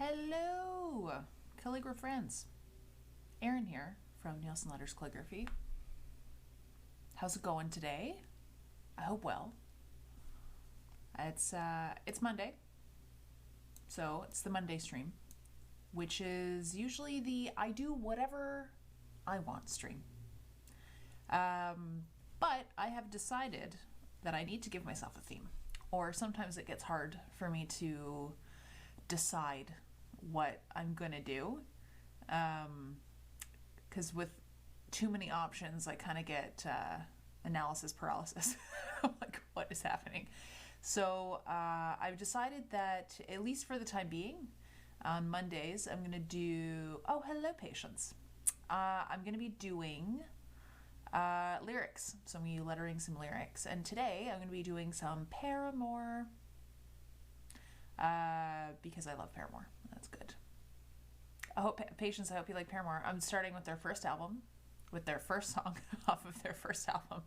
Hello, Calligraphy friends. Erin here from Nielsen Letters Calligraphy. How's it going today? I hope well. It's Monday, so it's the Monday stream, which is usually the I do whatever I want stream. But I have decided that I need to give myself a theme, or sometimes it gets hard for me to decide what I'm gonna do, because with too many options I kind of get analysis paralysis. I'm like, what is happening? So I've decided that, at least for the time being, on Mondays I'm gonna do hello patience. I'm gonna be doing lyrics, so I'm gonna be lettering some lyrics, and today I'm gonna be doing some Paramore, because I love Paramore. That's good. I hope you like Paramore. I'm starting with their first album, with their first song off of their first album.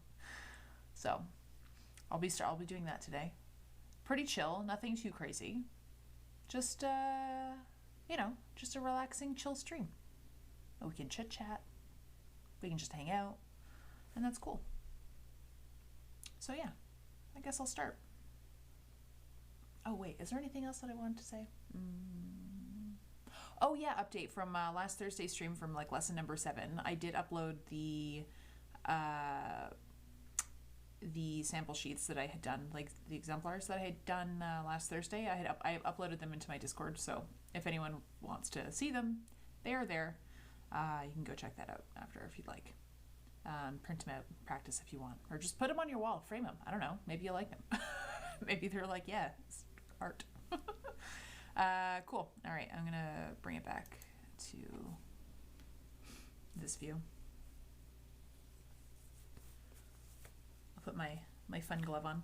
So I'll be doing that today. Pretty chill, nothing too crazy. Just just a relaxing, chill stream. We can chit chat. We can just hang out, and that's cool. So yeah, I guess I'll start. Oh wait, is there anything else that I wanted to say? Oh yeah, update from last Thursday stream from like lesson number 7. I did upload the sample sheets that I had done, like the exemplars that I had done last Thursday. I uploaded them into my Discord, so if anyone wants to see them, they are there. You can go check that out after if you'd like. Print them out, practice if you want, or just put them on your wall, frame them. I don't know. Maybe you like them. Maybe they're like, yeah, it's art. Cool. All right, I'm gonna bring it back to this view. I'll put my fun glove on.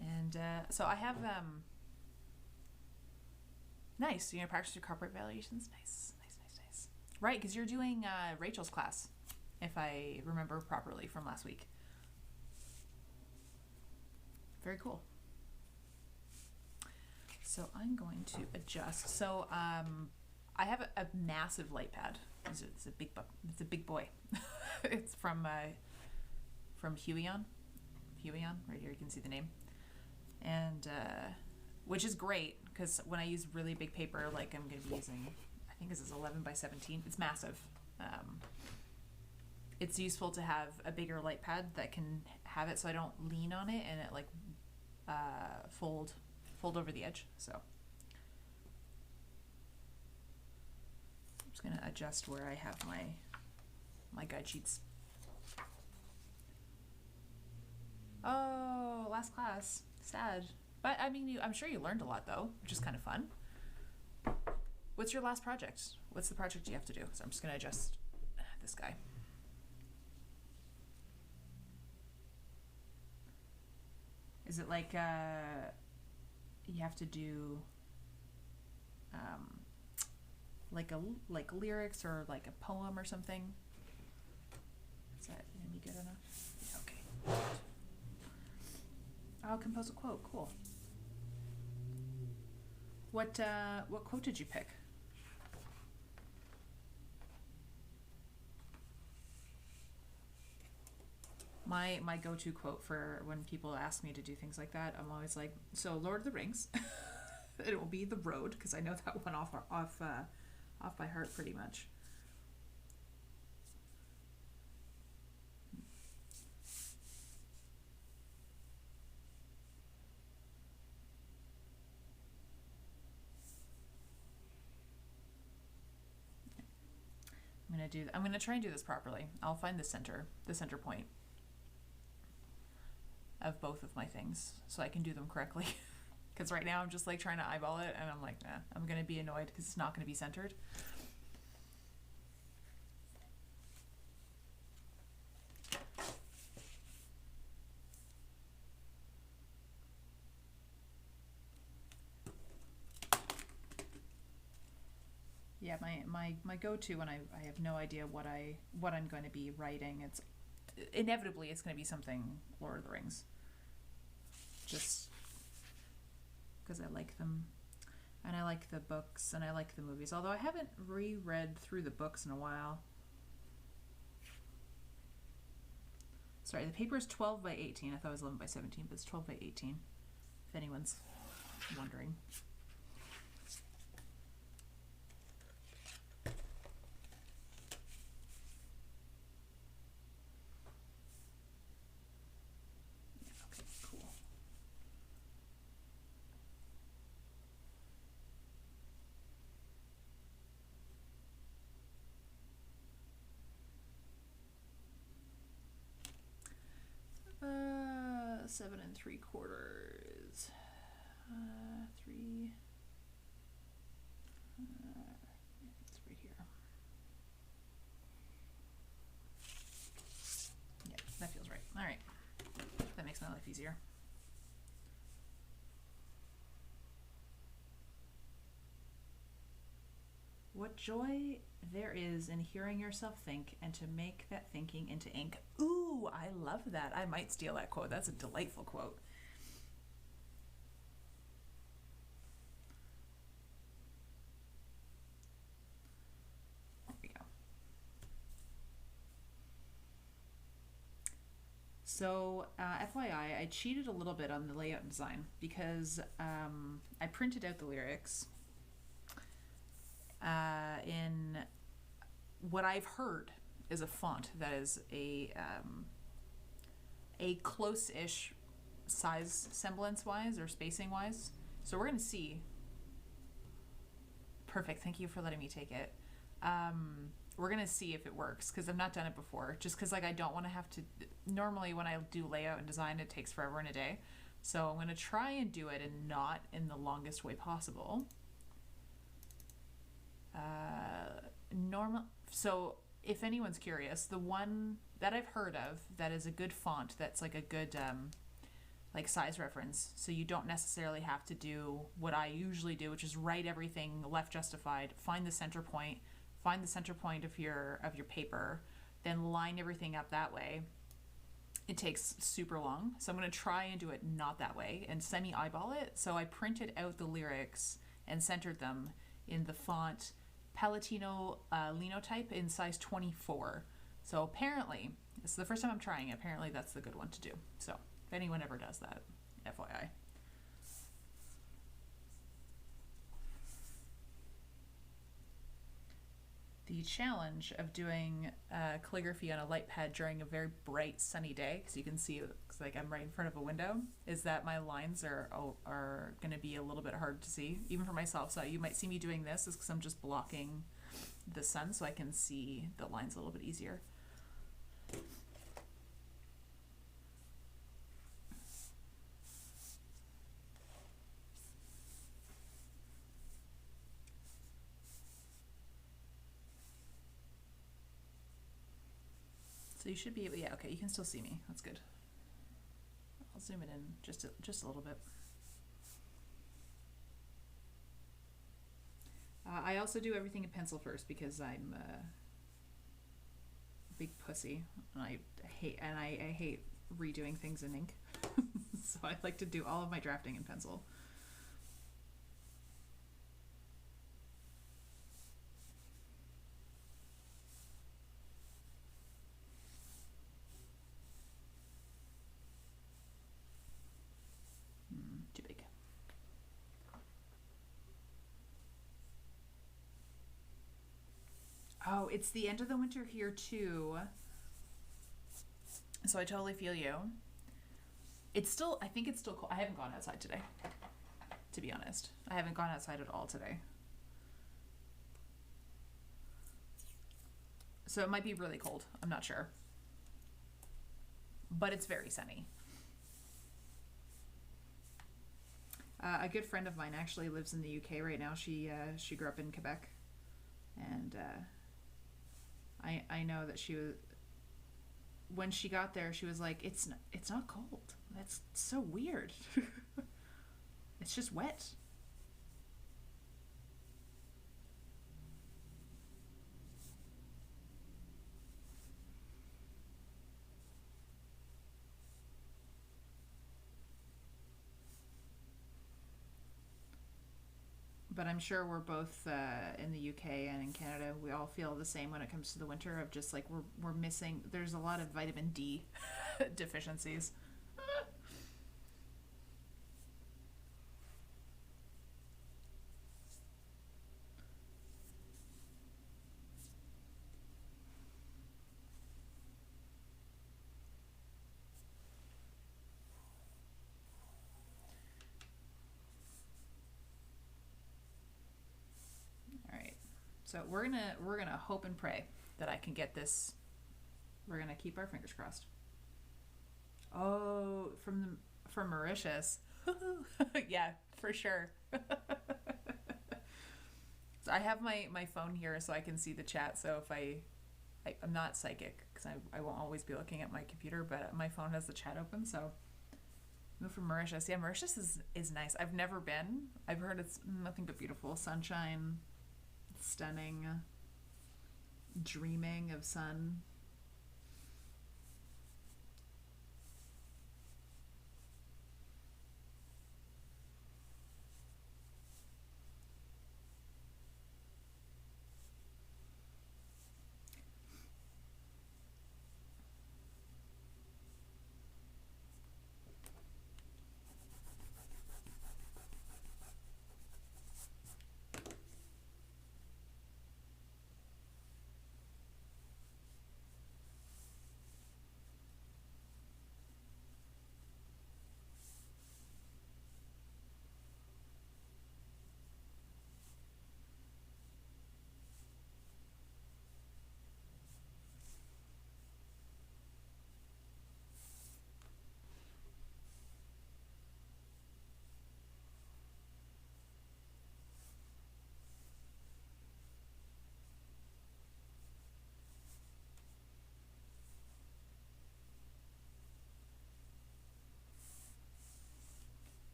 And so I have nice. You're gonna practice your corporate valuations. Nice. Right, because you're doing Rachel's class, if I remember properly from last week. Very cool. So I'm going to adjust. So I have a massive light pad. It's a big boy. It's from Huion. Right here you can see the name. And which is great because when I use really big paper, like I'm going to be using, I think this is 11 by 17. It's massive. It's useful to have a bigger light pad that can have it so I don't lean on it and it like fold over the edge. So I'm just gonna adjust where I have my guide sheets. Oh, last class. Sad. But I mean, I'm sure you learned a lot though, which is kind of fun. What's your last project? What's the project you have to do? So I'm just gonna adjust this guy. Is it like you have to do like lyrics or like a poem or something? Is that gonna be good enough? Yeah, okay. I'll compose a quote. Cool. What quote did you pick? My go-to quote for when people ask me to do things like that, I'm always like, so Lord of the Rings. It will be The Road, because I know that one off by heart pretty much. I'm gonna try and do this properly. I'll find the center point of both of my things so I can do them correctly. Because right now I'm just like trying to eyeball it and I'm like, nah, I'm gonna be annoyed because it's not gonna be centered. Yeah, my go-to when I have no idea what I'm going to be writing, it's inevitably going to be something Lord of the Rings. Just because I like them. And I like the books and I like the movies, although I haven't reread through the books in a while. Sorry, the paper is 12 by 18. I thought it was 11 by 17, but it's 12 by 18, if anyone's wondering. Okay, cool. Uh, 7 3/4. 3. It's right here. Yeah, that feels right. All right, that makes my life easier. What joy there is in hearing yourself think and to make that thinking into ink. Ooh, I love that. I might steal that quote. That's a delightful quote. There we go. So, FYI, I cheated a little bit on the layout and design because I printed out the lyrics in what I've heard is a font that is a close-ish size semblance-wise or spacing-wise. So we're going to see. Perfect. Thank you for letting me take it. We're going to see if it works because I've not done it before. Just because like I don't want to have to. Normally when I do layout and design, it takes forever and a day. So I'm going to try and do it and not in the longest way possible. So if anyone's curious, the one that I've heard of that is a good font, that's like a good like size reference, so you don't necessarily have to do what I usually do, which is write everything left justified, find the center point of your paper, then line everything up that way. It takes super long, so I'm going to try and do it not that way and semi-eyeball it. So I printed out the lyrics and centered them in the font Palatino Linotype in size 24. So apparently, this is the first time I'm trying it. Apparently that's the good one to do. So if anyone ever does that, FYI. The challenge of doing calligraphy on a light pad during a very bright sunny day, because you can see it's like I'm right in front of a window, is that my lines are going to be a little bit hard to see, even for myself. So you might see me doing this is because I'm just blocking the sun so I can see the lines a little bit easier. So you should be able, yeah, okay, you can still see me. That's good. I'll zoom it in just a little bit. I also do everything in pencil first because I'm a big pussy and I hate redoing things in ink. So I like to do all of my drafting in pencil. Too big. Oh, it's the end of the winter here too. So I totally feel you. It's still, I think it's still cold. I haven't gone outside today, to be honest. I haven't gone outside at all today. So it might be really cold. I'm not sure. But it's very sunny. A good friend of mine actually lives in the UK right now. She grew up in Quebec, and I know that she was, when she got there, she was like, it's not cold. That's so weird. It's just wet. but I'm sure we're both in the UK and in Canada. We all feel the same when it comes to the winter of just like we're missing. There's a lot of vitamin D deficiencies. All right, so we're gonna hope and pray that I can get this. We're gonna keep our fingers crossed. Oh, from Mauritius. Yeah, for sure. So I have my phone here so I can see the chat. So if I'm not psychic because I won't always be looking at my computer, but my phone has the chat open. So move from Mauritius. Yeah, Mauritius is nice. I've never been. I've heard it's nothing but beautiful. Sunshine, stunning, dreaming of sun.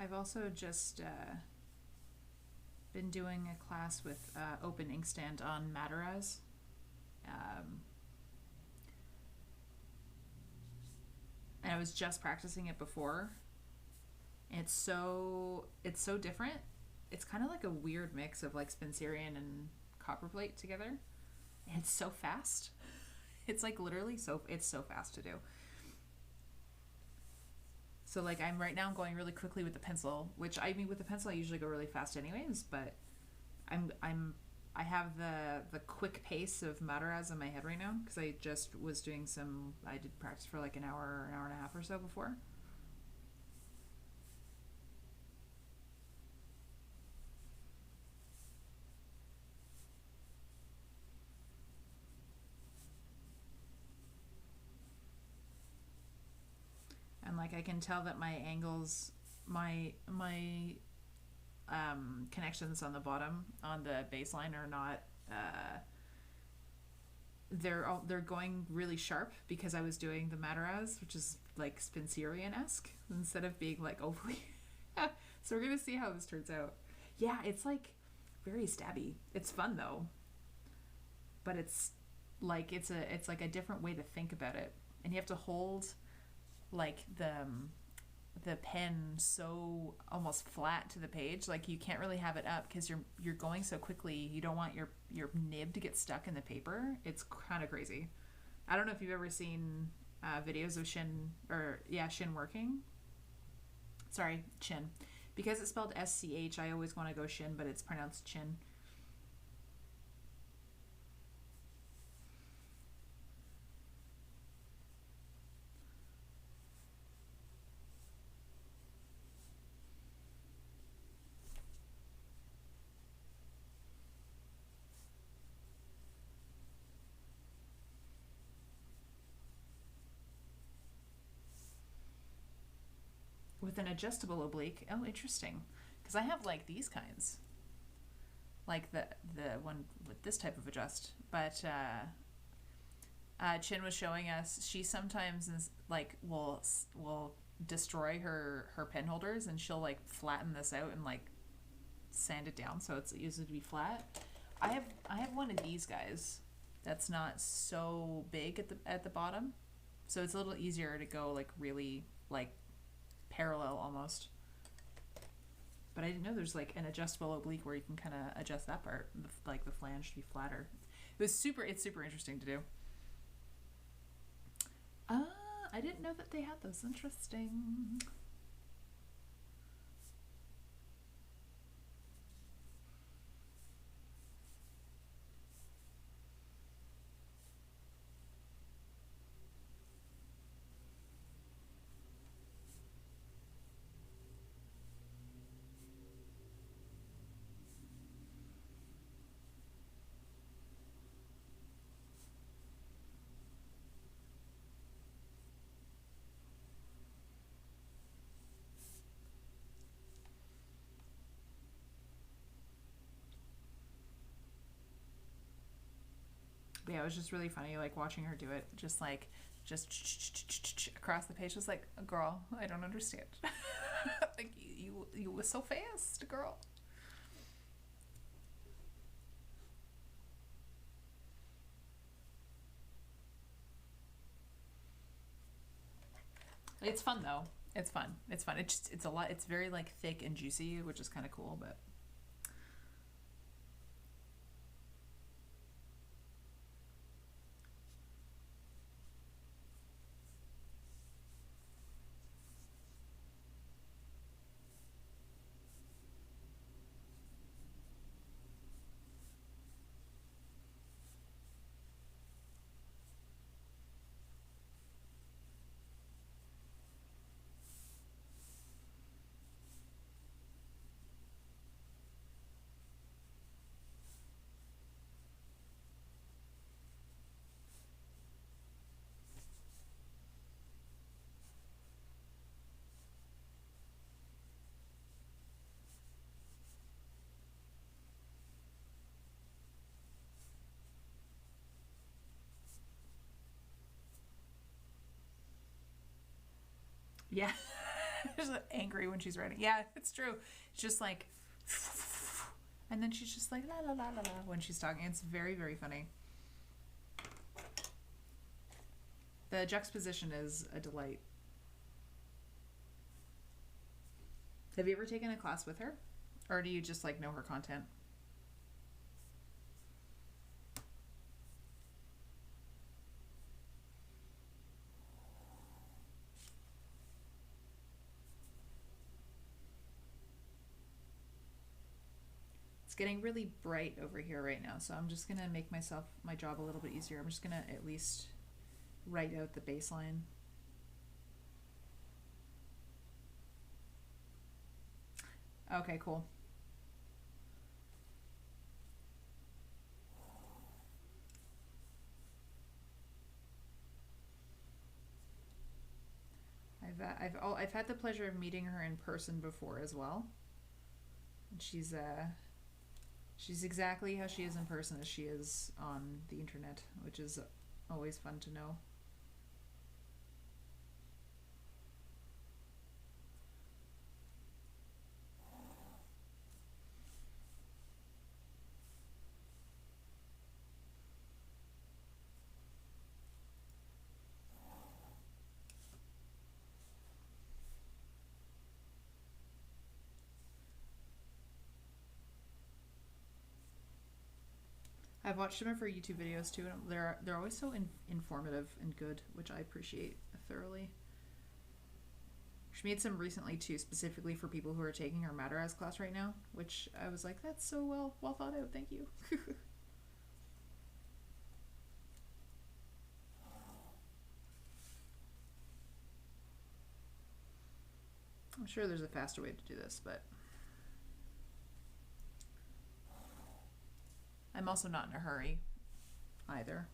I've also just been doing a class with Open Inkstand on Mataraz. Um, and I was just practicing it before. And it's so different. It's kind of like a weird mix of like Spencerian and copperplate together. And it's so fast. It's like literally it's so fast to do. So like I'm right now going really quickly with the pencil, which I mean with the pencil I usually go really fast anyways, but I have the quick pace of Mataraz in my head right now because I just was doing I did practice for like an hour and a half or so before. And like I can tell that my angles, my connections on the bottom on the baseline are not they're going really sharp because I was doing the Mataraz, which is like Spencerian-esque instead of being like overly. So we're gonna see how this turns out. Yeah, it's like very stabby. It's fun though, but it's like it's like a different way to think about it, and you have to hold like the pen so almost flat to the page, like you can't really have it up because you're going so quickly. You don't want your nib to get stuck in the paper. It's kind of crazy. I don't know if you've ever seen videos of Shin working. Sorry, Chin, because it's spelled SCH. I always want to go Shin, but it's pronounced Chin. an adjustable oblique. Oh, interesting. Because I have like these kinds, like the one with this type of adjust. But Chin was showing us, she sometimes like will destroy her pen holders, and she'll like flatten this out and like sand it down so it's used to be flat. I have one of these guys that's not so big at the bottom, so it's a little easier to go like really like parallel almost. But I didn't know there's like an adjustable oblique where you can kind of adjust that part, like the flange to be flatter. It's super interesting to do. I didn't know that they had those. Interesting. But yeah, it was just really funny, like watching her do it, just across the page. Just like, girl, I don't understand. Like you were so fast, girl. It's fun though. It's fun. It's fun. It's a lot. It's very like thick and juicy, which is kind of cool, but. Yeah. She's angry when she's writing. Yeah, it's true. It's just like, and then she's just like la la la la la when she's talking. It's very, very funny. The juxtaposition is a delight. Have you ever taken a class with her, or do you just like know her content? Getting really bright over here right now, so I'm just gonna make my job a little bit easier. I'm just gonna at least write out the baseline. Okay, cool. I've had the pleasure of meeting her in person before as well, and she's exactly how she is in person as she is on the internet, which is always fun to know. I've watched some of her YouTube videos too, and they're always so informative and good, which I appreciate thoroughly. She made some recently too, specifically for people who are taking her Matter as class right now, which I was like, that's so well thought out. Thank you. I'm sure there's a faster way to do this, but I'm also not in a hurry either.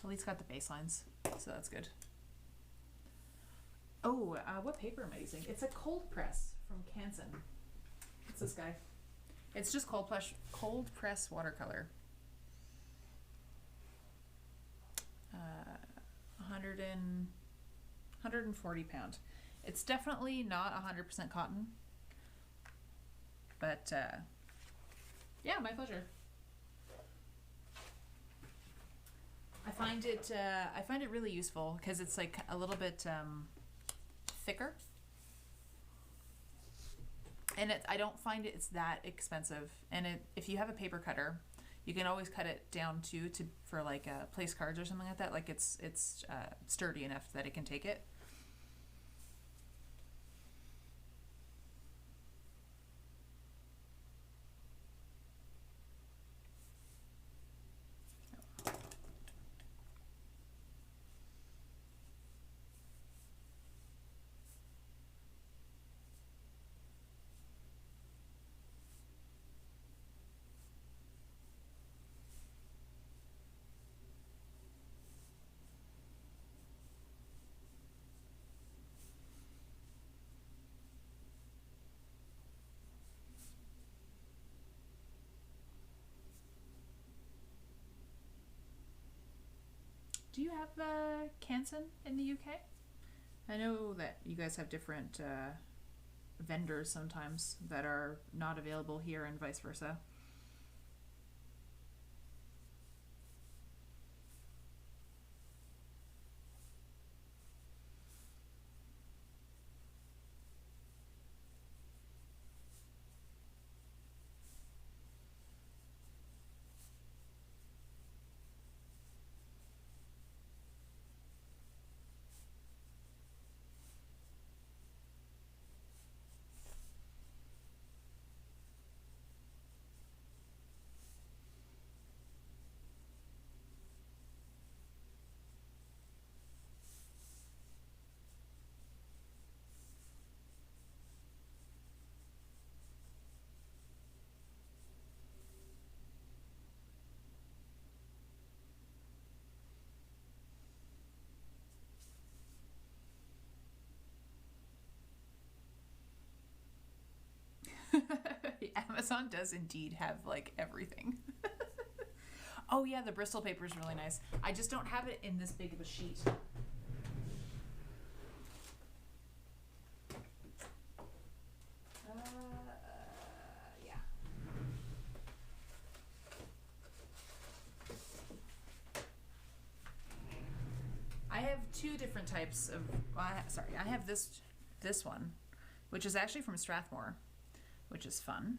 At least got the baselines, so that's good. Oh, what paper am I using? It's a cold press from Canson. What's this guy? It's just cold press watercolor. 140 pound. It's definitely not 100% cotton, but yeah, my pleasure. I find it really useful because it's like a little bit thicker, and I don't find it's that expensive. And if you have a paper cutter, you can always cut it down too for like place cards or something like that. Like it's sturdy enough that it can take it. Do you have Canson in the UK? I know that you guys have different vendors sometimes that are not available here and vice versa. Amazon does indeed have like everything. Oh yeah, the Bristol paper is really nice. I just don't have it in this big of a sheet. Yeah. I have two different types of. Sorry, I have this one, which is actually from Strathmore, which is fun.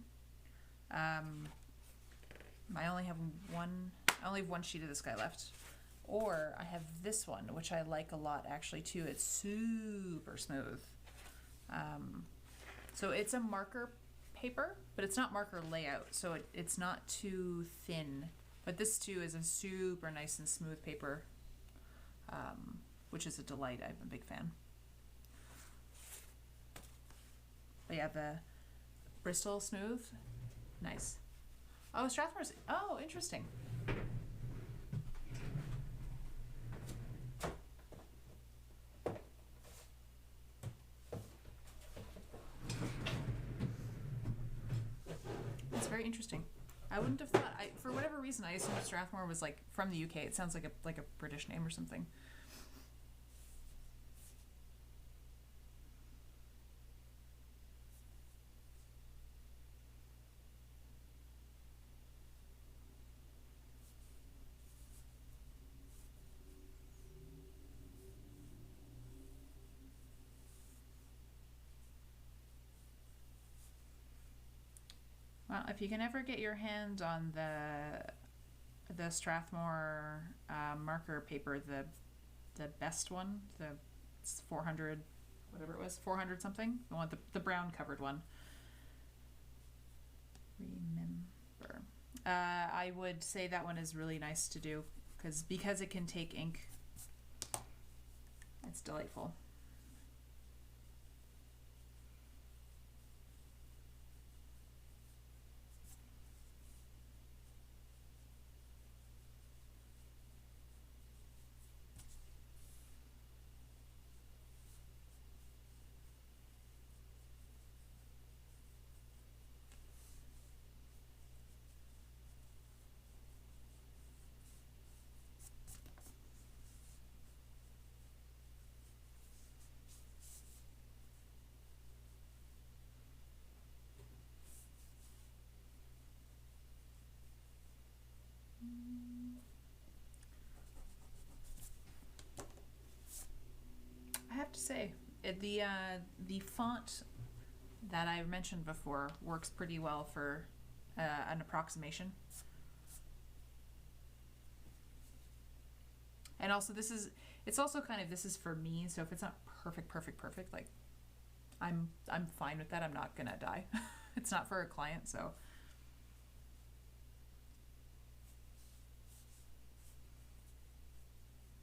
I only have one sheet of this guy left. Or I have this one, which I like a lot actually too. It's super smooth. So it's a marker paper, but it's not marker layout, so it's not too thin. But this too is a super nice and smooth paper, which is a delight. I'm a big fan. But yeah, the Bristol smooth, nice. Oh, Strathmore's. Oh, interesting. That's very interesting. I wouldn't have thought. For whatever reason, I assumed Strathmore was like from the UK. It sounds like a British name or something. Well, if you can ever get your hands on the Strathmore marker paper, the best one, it's 400, whatever it was, 400 something. I want the brown covered one. Remember, I would say that one is really nice to do because it can take ink. It's delightful. say. The font that I mentioned before works pretty well for an approximation. And also it's also kind of, this is for me, so if it's not perfect, like I'm fine with that. I'm not gonna die. It's not for a client, so.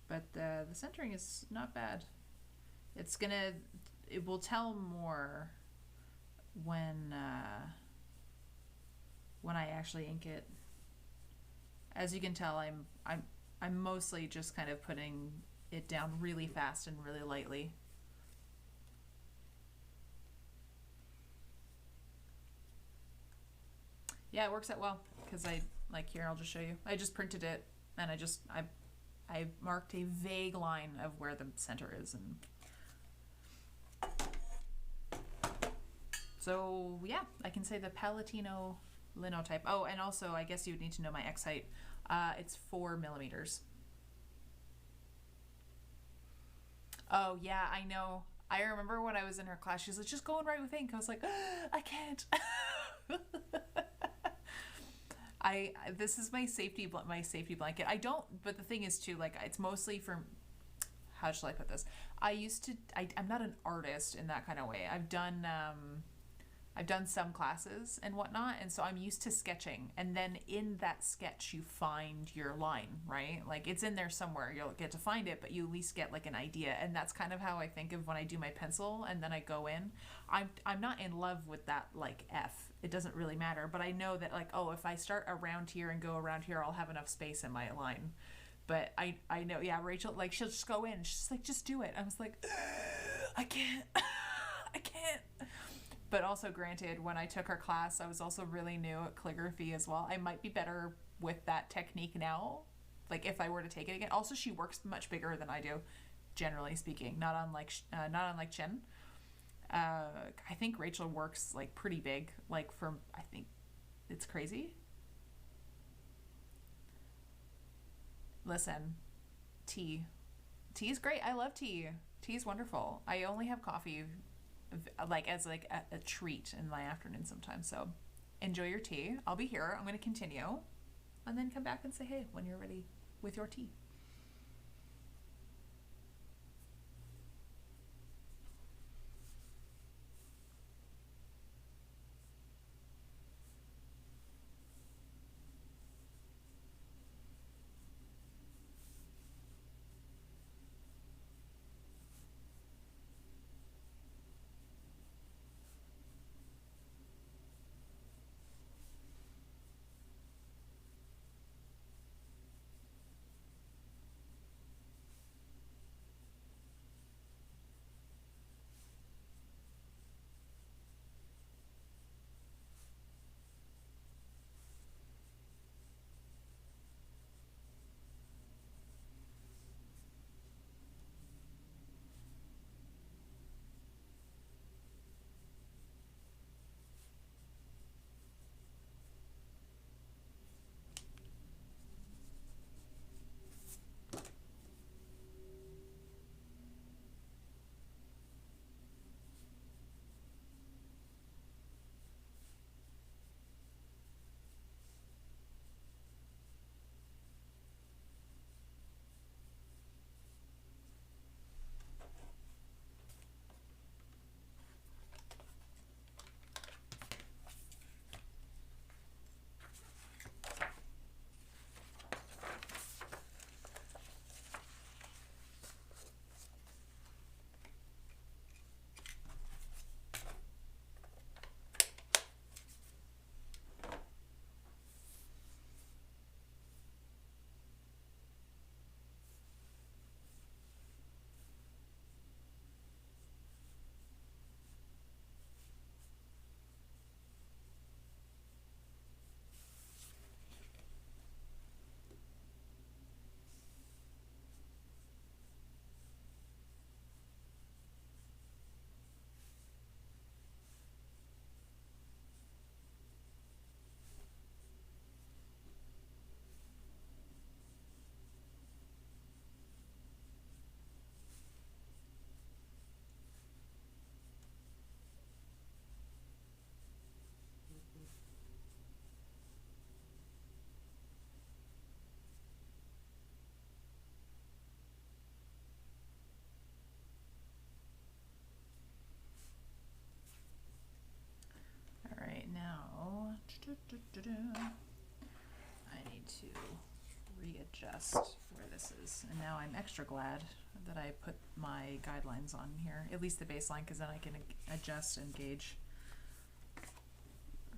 But the centering is not bad. It will tell more when I actually ink it. As you can tell, I'm mostly just kind of putting it down really fast and really lightly. Yeah, it works out well because here, I'll just show you. I just printed it and I marked a vague line of where the center is, and so yeah, I can say the Palatino linotype. Oh, and also I guess you would need to know my X height. It's 4 millimeters. Oh yeah, I know. I remember when I was in her class, she was like, just go and write with ink. I was like, I can't. This is my safety blanket. I don't, but the thing is too, like, it's mostly for, how shall I put this? I'm not an artist in that kind of way. I've done some classes and whatnot, and so I'm used to sketching, and then in that sketch you find your line, right? Like, it's in there somewhere, you'll get to find it, but you at least get like an idea, and that's kind of how I think of when I do my pencil, and then I go in. I'm not in love with that, like, F. It doesn't really matter, but I know that, like, oh, if I start around here and go around here, I'll have enough space in my line. But I know, yeah, Rachel, like, she'll just go in, she's like, just do it. I was like, I can't. I can't. But also, granted, when I took her class, I was also really new at calligraphy as well. I might be better with that technique now, like, if I were to take it again. Also, she works much bigger than I do, generally speaking. Not unlike Chen. I think Rachel works, like, pretty big. Like, I think it's crazy. Listen, tea. Tea is great. I love tea. Tea is wonderful. I only have coffee like as like a treat in my afternoon sometimes, so enjoy your tea. I'll be here. I'm going to continue and then come back and say hey when you're ready with your tea. I need to readjust where this is. And now I'm extra glad that I put my guidelines on here, at least the baseline, because then I can adjust and gauge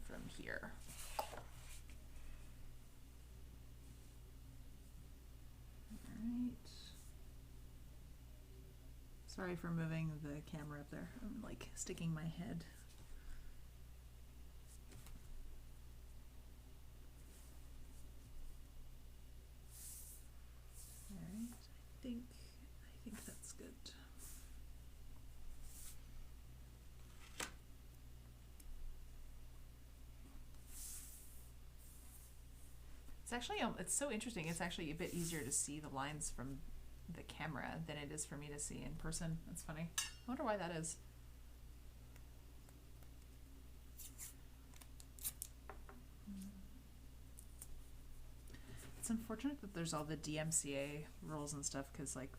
from here. Alright. Sorry for moving the camera up there. I'm like sticking my head. Alright, I think that's good. It's actually, it's so interesting. It's actually a bit easier to see the lines from the camera than it is for me to see in person. That's funny. I wonder why that is. It's unfortunate that there's all the DMCA rules and stuff, because like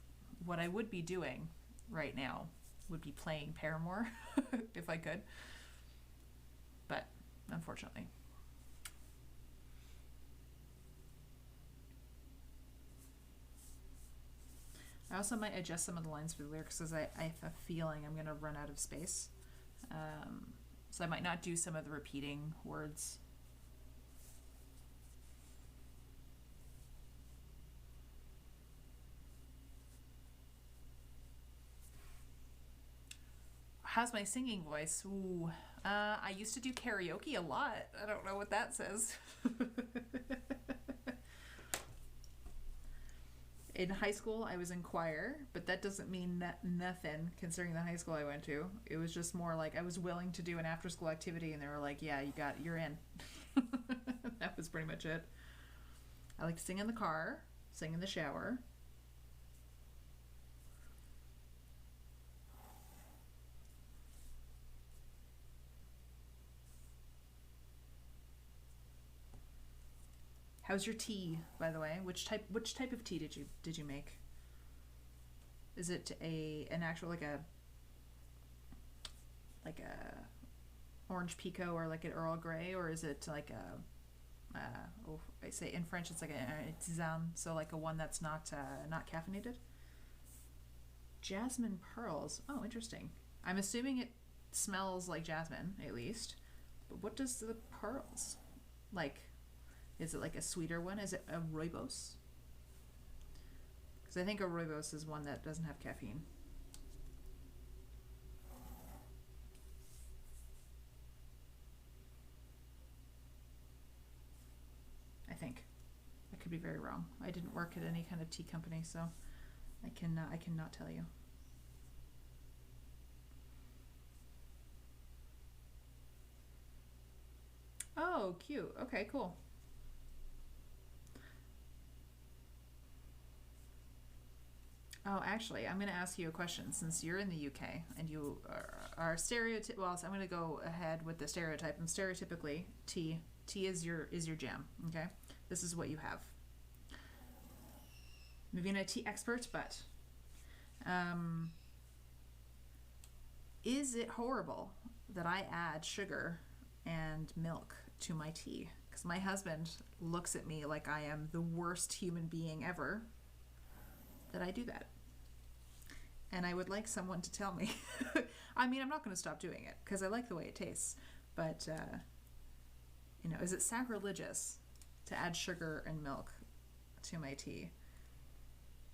what I would be doing right now would be playing Paramore if I could, but unfortunately. I also might adjust some of the lines for the lyrics because I have a feeling I'm going to run out of space. So I might not do some of the repeating words. How's my singing voice? Ooh, I used to do karaoke a lot. I don't know what that says. In high school, I was in choir, but that doesn't mean nothing considering the high school I went to. It was just more like I was willing to do an after-school activity, and they were like, "Yeah, you're in." That was pretty much it. I like to sing in the car, sing in the shower. How's your tea, by the way? Which type of tea did you make? Is it an actual like a orange pekoe or like an Earl Grey, or is it like a I say in French it's like a tisane, so like a one that's not caffeinated? Jasmine pearls. Oh, interesting. I'm assuming it smells like jasmine at least, but what does the pearls like? Is it like a sweeter one? Is it a rooibos? Because I think a rooibos is one that doesn't have caffeine. I think. I could be very wrong. I didn't work at any kind of tea company, so I cannot tell you. Oh, cute. Okay, cool. Oh, actually, I'm going to ask you a question since you're in the UK and you are stereotyp. Well, so I'm going to go ahead with the stereotype. And stereotypically, tea is your jam. Okay, this is what you have. Maybe not a tea expert, but is it horrible that I add sugar and milk to my tea? Because my husband looks at me like I am the worst human being ever that I do that. And I would like someone to tell me. I mean, I'm not going to stop doing it because I like the way it tastes. But, is it sacrilegious to add sugar and milk to my tea?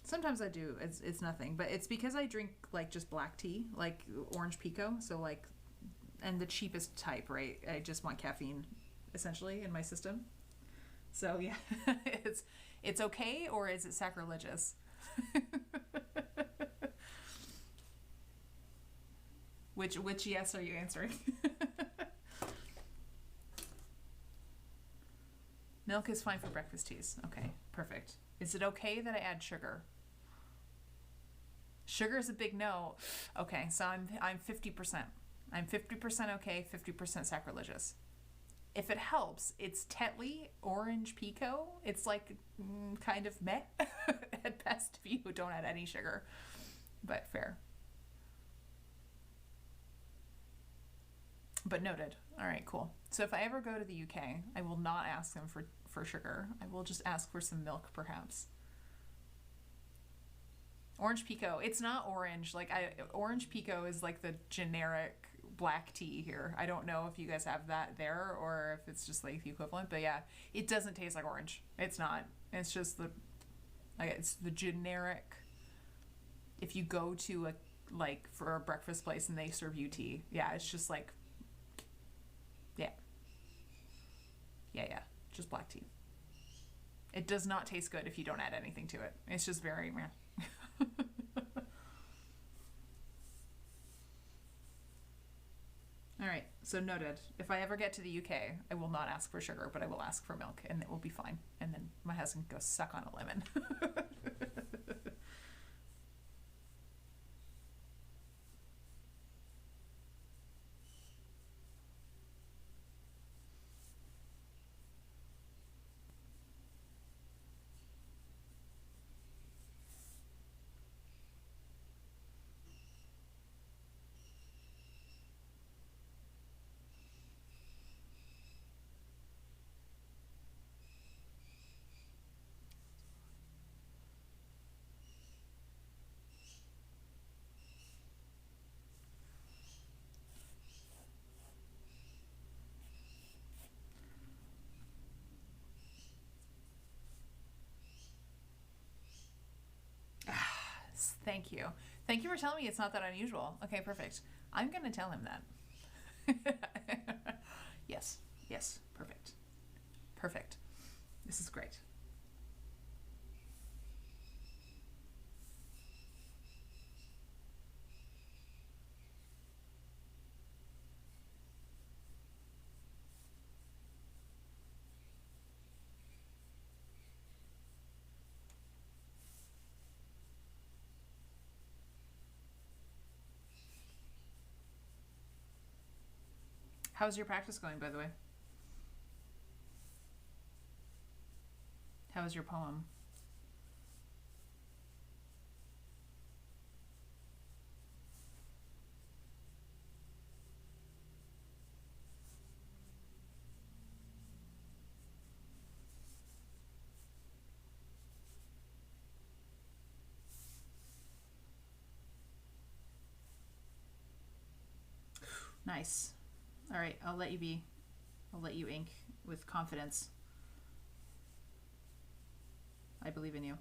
Sometimes I do. It's nothing. But it's because I drink, like, just black tea, like orange pekoe. So, like, and the cheapest type, right? I just want caffeine, essentially, in my system. So, yeah, it's okay, or is it sacrilegious? Which yes are you answering? Milk is fine for breakfast teas. Okay, perfect. Is it okay that I add sugar? Sugar is a big no. Okay, so I'm 50%. I'm 50% okay, 50% sacrilegious. If it helps, it's Tetley orange pekoe. It's like kind of meh at best if you don't add any sugar, but fair. But noted. All right, cool. So if I ever go to the UK, I will not ask them for sugar. I will just ask for some milk, perhaps. Orange Pico. It's not orange. Orange Pico is like the generic black tea here. I don't know if you guys have that there or if it's just like the equivalent, but yeah, it doesn't taste like orange. It's not. It's just it's the generic. If you go to for a breakfast place and they serve you tea, yeah, it's just like, yeah, yeah, just black tea. It does not taste good if you don't add anything to it. It's just very meh. All right, so noted. If I ever get to the UK, I will not ask for sugar, but I will ask for milk, and it will be fine. And then my husband goes suck on a lemon. Thank you. Thank you for telling me it's not that unusual. Okay, perfect. I'm going to tell him that. Yes, yes, perfect. Perfect. This is great. How's your practice going, by the way? How was your poem? Nice. All right, I'll let you be. I'll let you ink with confidence. I believe in you.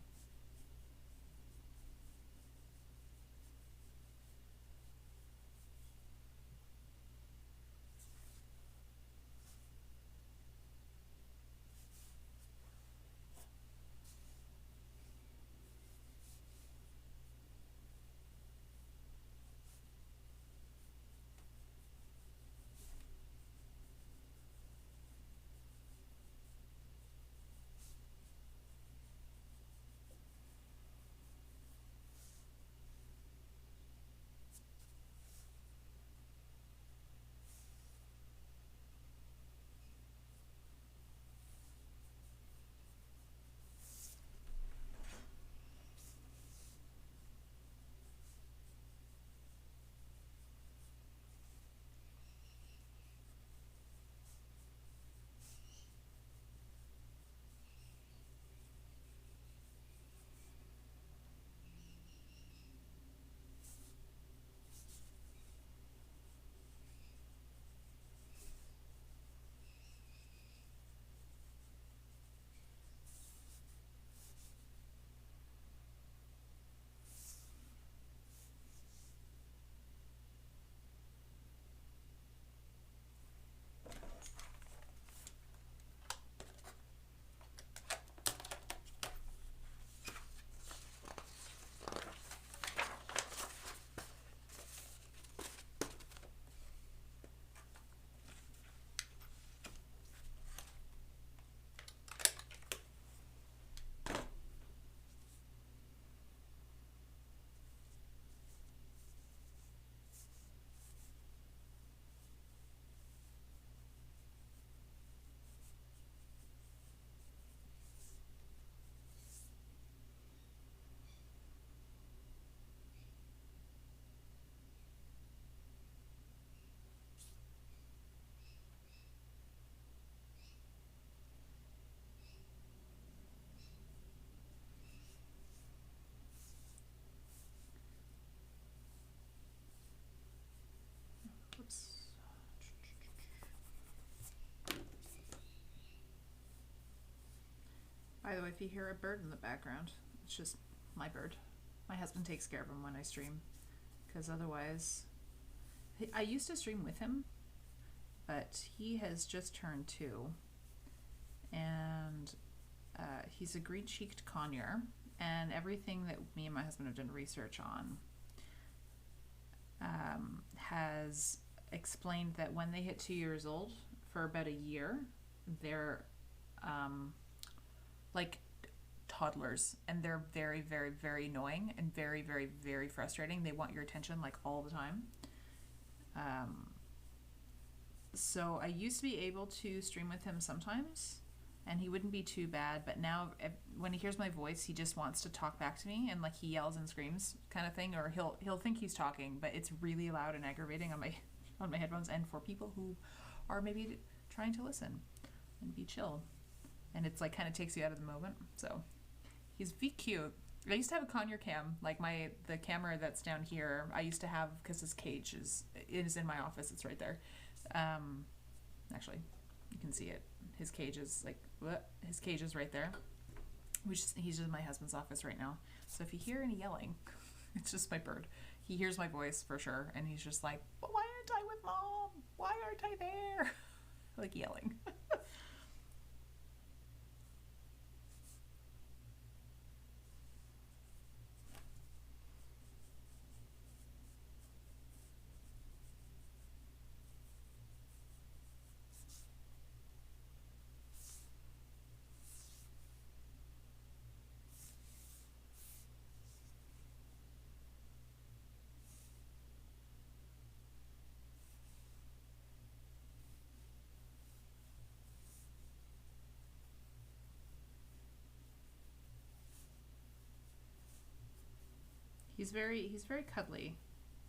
By the way, if you hear a bird in the background, it's just my bird. My husband takes care of him when I stream, because otherwise, I used to stream with him, but he has just turned 2, and he's a green-cheeked conure, and everything that me and my husband have done research on has explained that when they hit 2 years old, for about a year, they're like toddlers, and they're very, very, very annoying and very, very, very frustrating. They want your attention like all the time. So I used to be able to stream with him sometimes, and he wouldn't be too bad, but now when he hears my voice, he just wants to talk back to me, and like he yells and screams kind of thing, or he'll think he's talking, but it's really loud and aggravating on my headphones, and for people who are maybe trying to listen and be chill, and it's like kind of takes you out of the moment. So he's cute. I used to have a conure cam, like the camera that's down here. I used to have, because his cage is in my office. It's right there. Actually, you can see it. His cage is his cage is right there. He's in my husband's office right now. So if you hear any yelling, it's just my bird. He hears my voice for sure, and he's just like, well, "Why aren't I with Mom? Why aren't I there?" Like yelling. He's very cuddly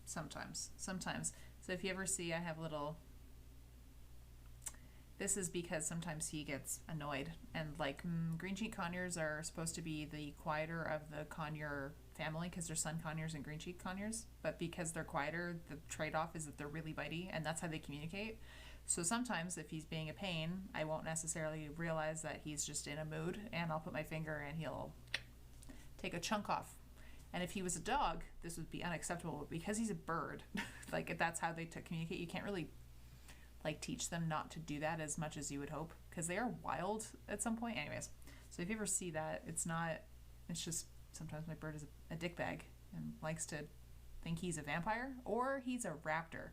sometimes. So if you ever see, I have little, this is because sometimes he gets annoyed, and like green cheek conures are supposed to be the quieter of the conure family, because they're sun conures and green cheek conures, but because they're quieter, the trade-off is that they're really bitey, and that's how they communicate. So sometimes if he's being a pain, I won't necessarily realize that he's just in a mood, and I'll put my finger and he'll take a chunk off. And if he was a dog, this would be unacceptable, but because he's a bird, like that's how they communicate. You can't really like teach them not to do that as much as you would hope, because they are wild at some point. Anyways, so if you ever see that, it's just sometimes my bird is a dickbag and likes to think he's a vampire or he's a raptor.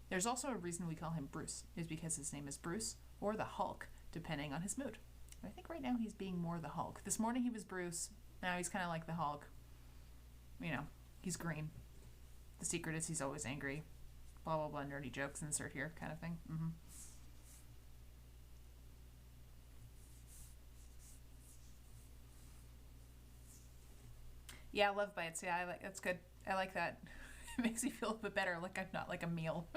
There's also a reason we call him Bruce, is because his name is Bruce or the Hulk, depending on his mood. But I think right now he's being more the Hulk. This morning he was Bruce, now he's kind of like the Hulk. You know, he's green. The secret is he's always angry. Blah, blah, blah, nerdy jokes insert here kind of thing. Mm-hmm. Yeah, love bites. Yeah, that's good. I like that. It makes me feel a bit better, like I'm not like a meal.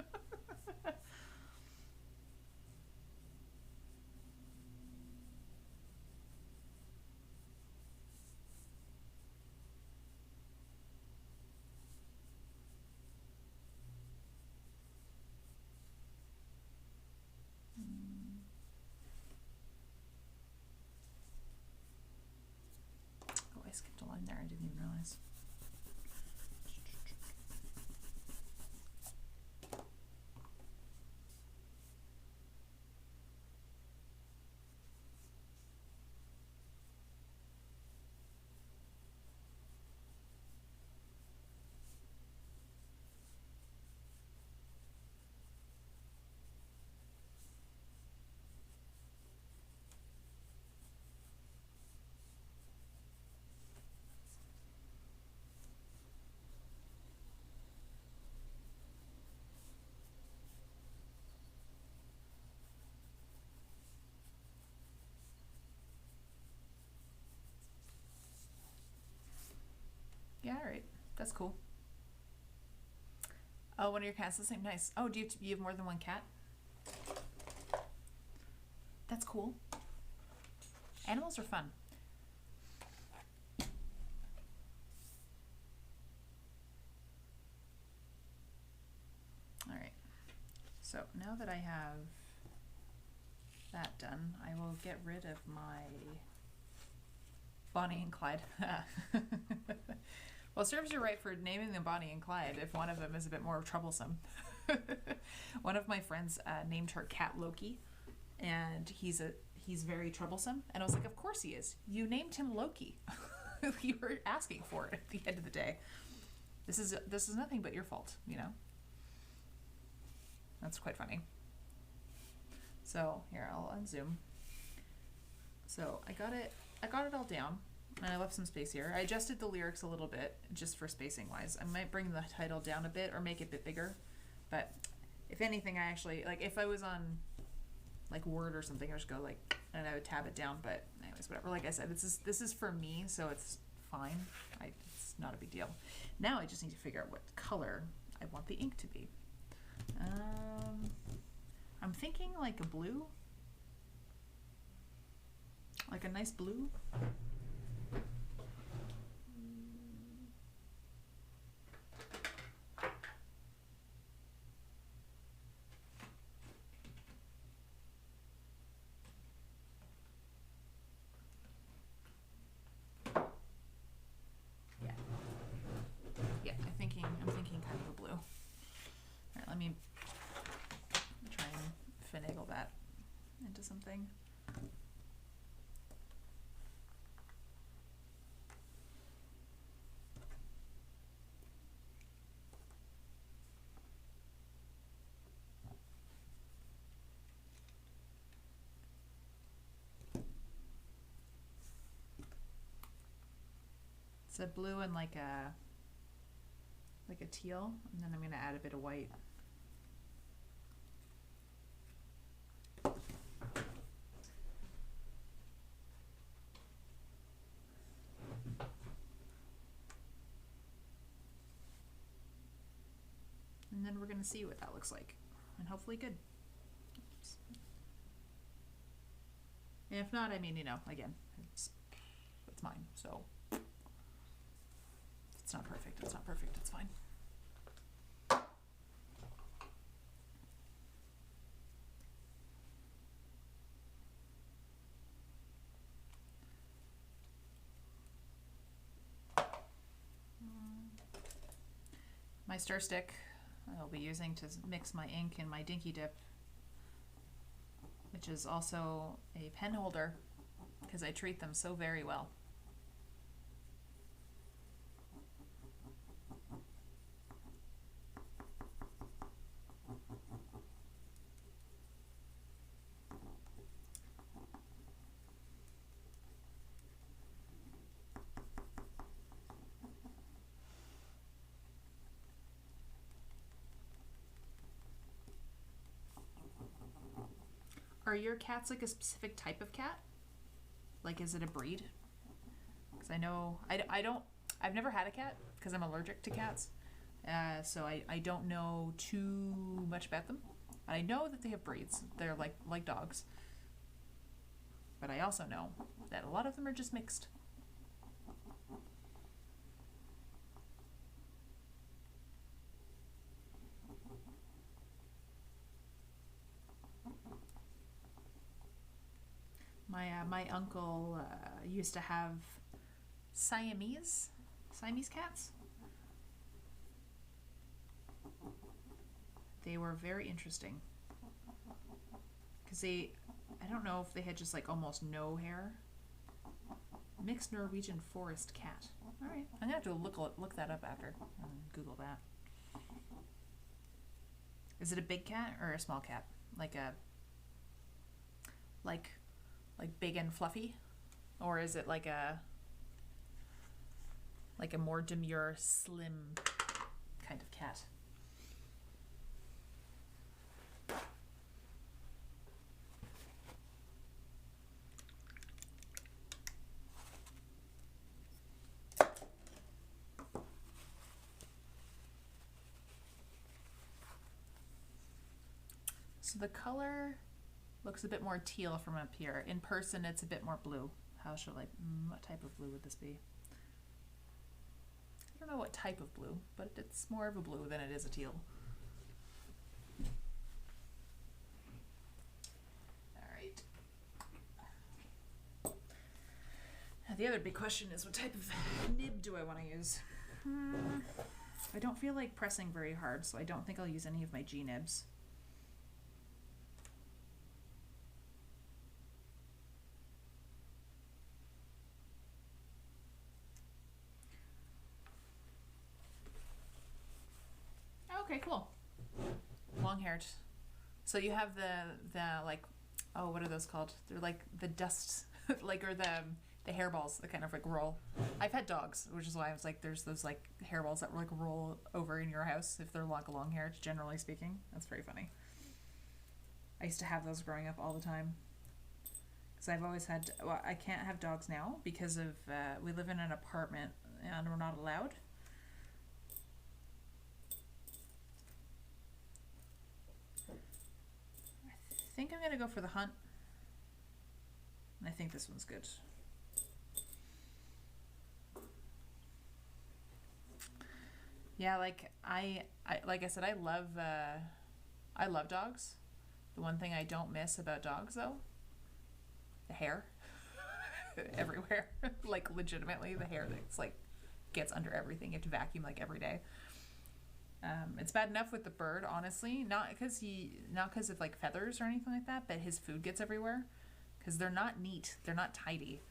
Oh, I skipped a line there. I didn't even realize. Yeah, all right. That's cool. Oh, one of your cats is the same. Nice. Oh, do you have more than one cat? That's cool. Animals are fun. All right. So now that I have that done, I will get rid of my Bonnie and Clyde. Well, serves you right for naming them Bonnie and Clyde if one of them is a bit more troublesome. One of my friends named her cat Loki, and he's very troublesome. And I was like, of course he is. You named him Loki. You were asking for it at the end of the day. This is nothing but your fault, you know? That's quite funny. So here, I'll unzoom. So I got it all down, and I left some space here. I adjusted the lyrics a little bit just for spacing wise. I might bring the title down a bit or make it a bit bigger, but if anything, I actually, like, if I was on like Word or something, I would just go like, and I would tab it down. But anyways, whatever. Like I said, this is for me, so it's fine. It's not a big deal. Now I just need to figure out what color I want the ink to be. I'm thinking like a blue, like a nice blue. Yeah, I'm thinking kind of a blue. All right, let me try and finagle that into something. It's a blue and like a teal, and then I'm going to add a bit of white. And then we're going to see what that looks like, and hopefully good. Oops. And if not, I mean, you know, again, it's mine, so if it's not perfect, it's not perfect, it's fine. My stir stick I'll be using to mix my ink in my Dinky Dip, which is also a pen holder because I treat them so very well. Are your cats like a specific type of cat? Like, is it a breed? Because I know, I've never had a cat because I'm allergic to cats. So I don't know too much about them. I know that they have breeds. They're like dogs. But I also know that a lot of them are just mixed. My uncle used to have Siamese cats. They were very interesting because I don't know if they had just like almost no hair. Mixed Norwegian forest cat. All right, I'm gonna have to look that up after and Google that. Is it a big cat or a small cat? Like big and fluffy, or is it like a more demure, slim kind of cat? So the color looks a bit more teal from up here. In person, it's a bit more blue. What type of blue would this be? I don't know what type of blue, but it's more of a blue than it is a teal. All right. The other big question is, what type of nib do I want to use? I don't feel like pressing very hard, so I don't think I'll use any of my G nibs. Okay, cool. Long-haired. So you have the like, oh, what are those called? They're like the dust, like, or the hairballs that kind of like roll. I've had dogs, which is why I was like, there's those like hairballs that like roll over in your house if they're like long-haired, generally speaking. That's very funny. I used to have those growing up all the time. Because I've always had, well, I can't have dogs now because of, we live in an apartment and we're not allowed. I think I'm gonna go for the hunt. I think this one's good. Yeah, like like I said, I love dogs. The one thing I don't miss about dogs, though, the hair everywhere. Like, legitimately, the hair that's like gets under everything. You have to vacuum like every day. It's bad enough with the bird, honestly. Not because of like feathers or anything like that, but his food gets everywhere. Because they're not neat. They're not tidy.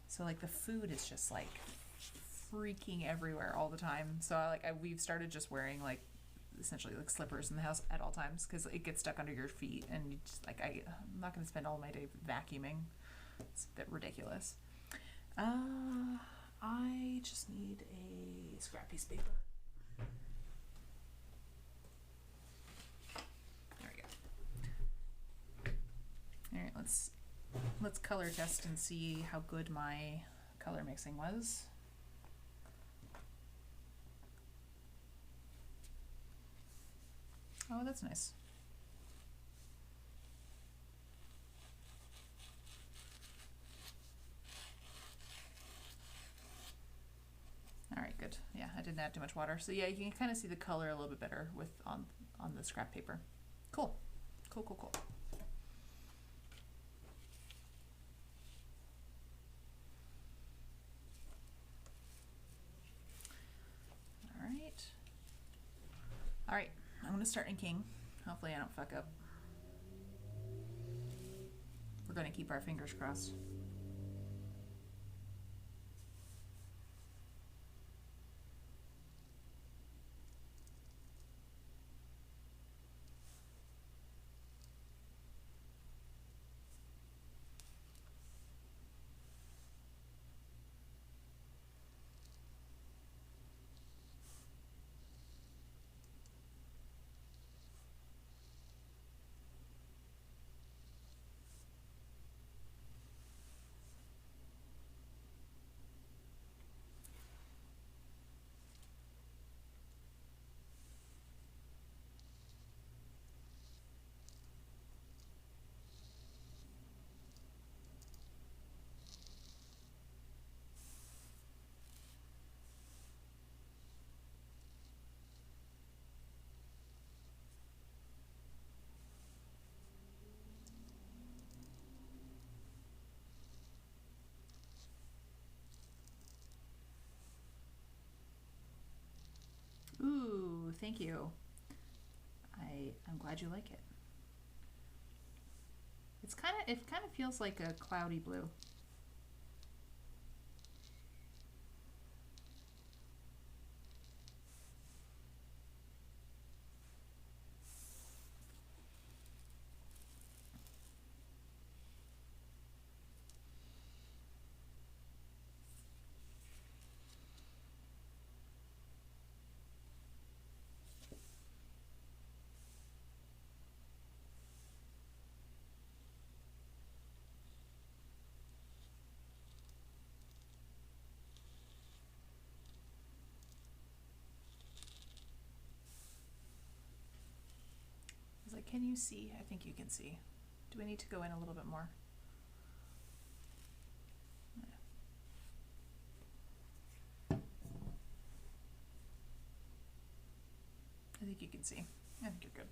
So like the food is just like freaking everywhere all the time. So we've started just wearing like essentially like slippers in the house at all times because it gets stuck under your feet, and you just like I'm not going to spend all my day vacuuming. It's a bit ridiculous. I just need a scrap piece of paper. There we go. All right, let's color test and see how good my color mixing was. Oh, that's nice. All right, good. Yeah, I didn't add too much water. So yeah, you can kind of see the color a little bit better with on the scrap paper. Cool. Cool, cool, cool. All right, I'm gonna start inking. Hopefully I don't fuck up. We're gonna keep our fingers crossed. Ooh, thank you. I'm glad you like it. It kind of feels like a cloudy blue. I was like, can you see? I think you can see. Do we need to go in a little bit more? I think you can see. I think you're good.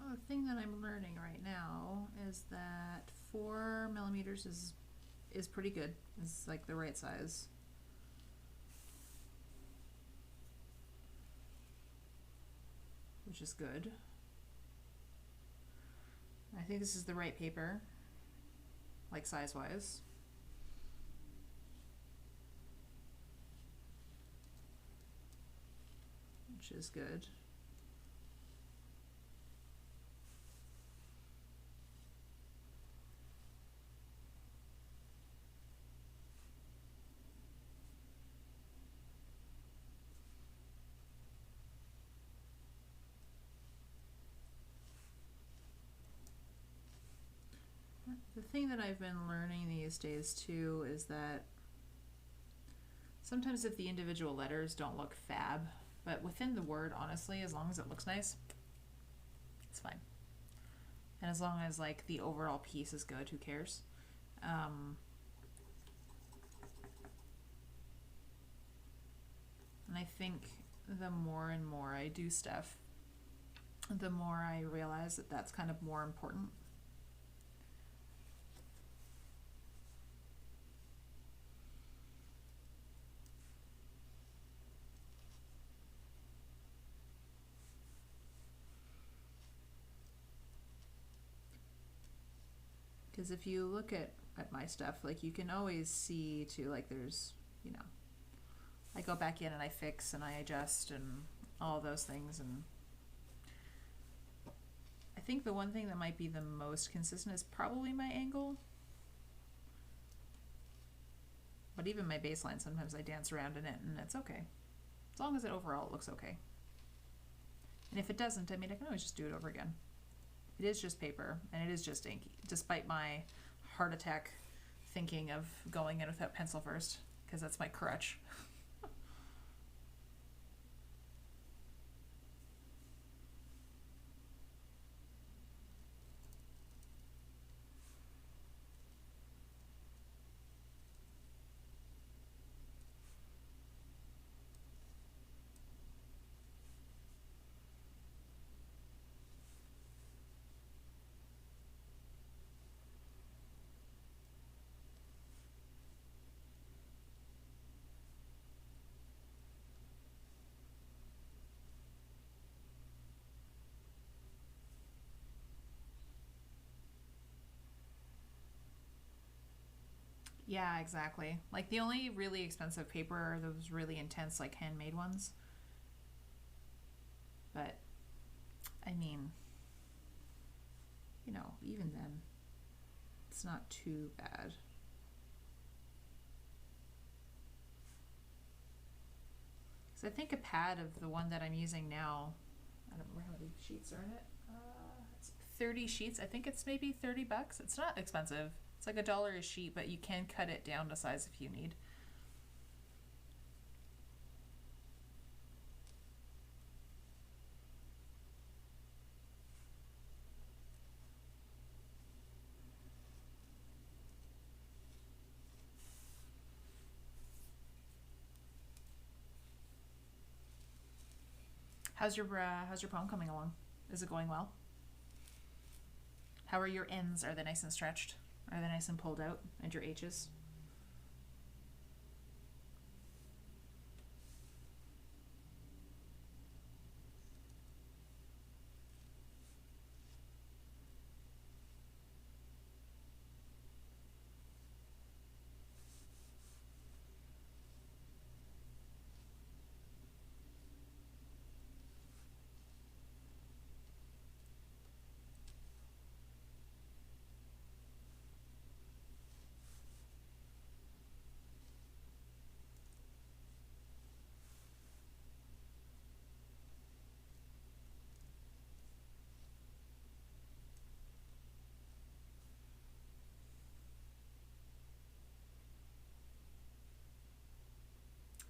The thing that I'm learning right now is that 4 millimeters is pretty good. It's like the right size. Which is good. I think this is the right paper, like size-wise. Which is good. The thing that I've been learning these days too is that sometimes if the individual letters don't look fab, but within the word, honestly, as long as it looks nice, it's fine. And as long as like the overall piece is good, who cares? And I think the more and more I do stuff, the more I realize that that's kind of more important. Because if you look at my stuff, like you can always see too, like there's, you know, I go back in and I fix and I adjust and all those things. And I think the one thing that might be the most consistent is probably my angle. But even my baseline, sometimes I dance around in it and it's okay. As long as it overall looks okay. And if it doesn't, I mean, I can always just do it over again. It is just paper, and it is just ink, despite my heart attack thinking of going in without pencil first, because that's my crutch. Yeah, exactly. Like the only really expensive paper are those really intense, like handmade ones. But I mean, you know, even then, it's not too bad. So I think a pad of the one that I'm using now, I don't remember how many sheets are in it. It's 30 sheets. I think it's maybe $30. It's not expensive. It's like $1 a sheet, but you can cut it down to size if you need. How's your poem coming along? Is it going well? How are your ends? Are they nice and stretched? Are they nice and pulled out? And your H's?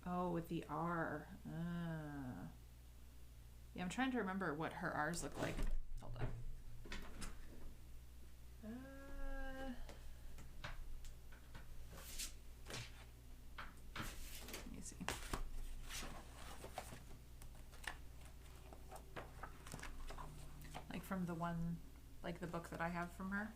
Oh, with the R. Yeah, I'm trying to remember what her R's look like. Hold on. Let me see. Like from the one, like the book that I have from her.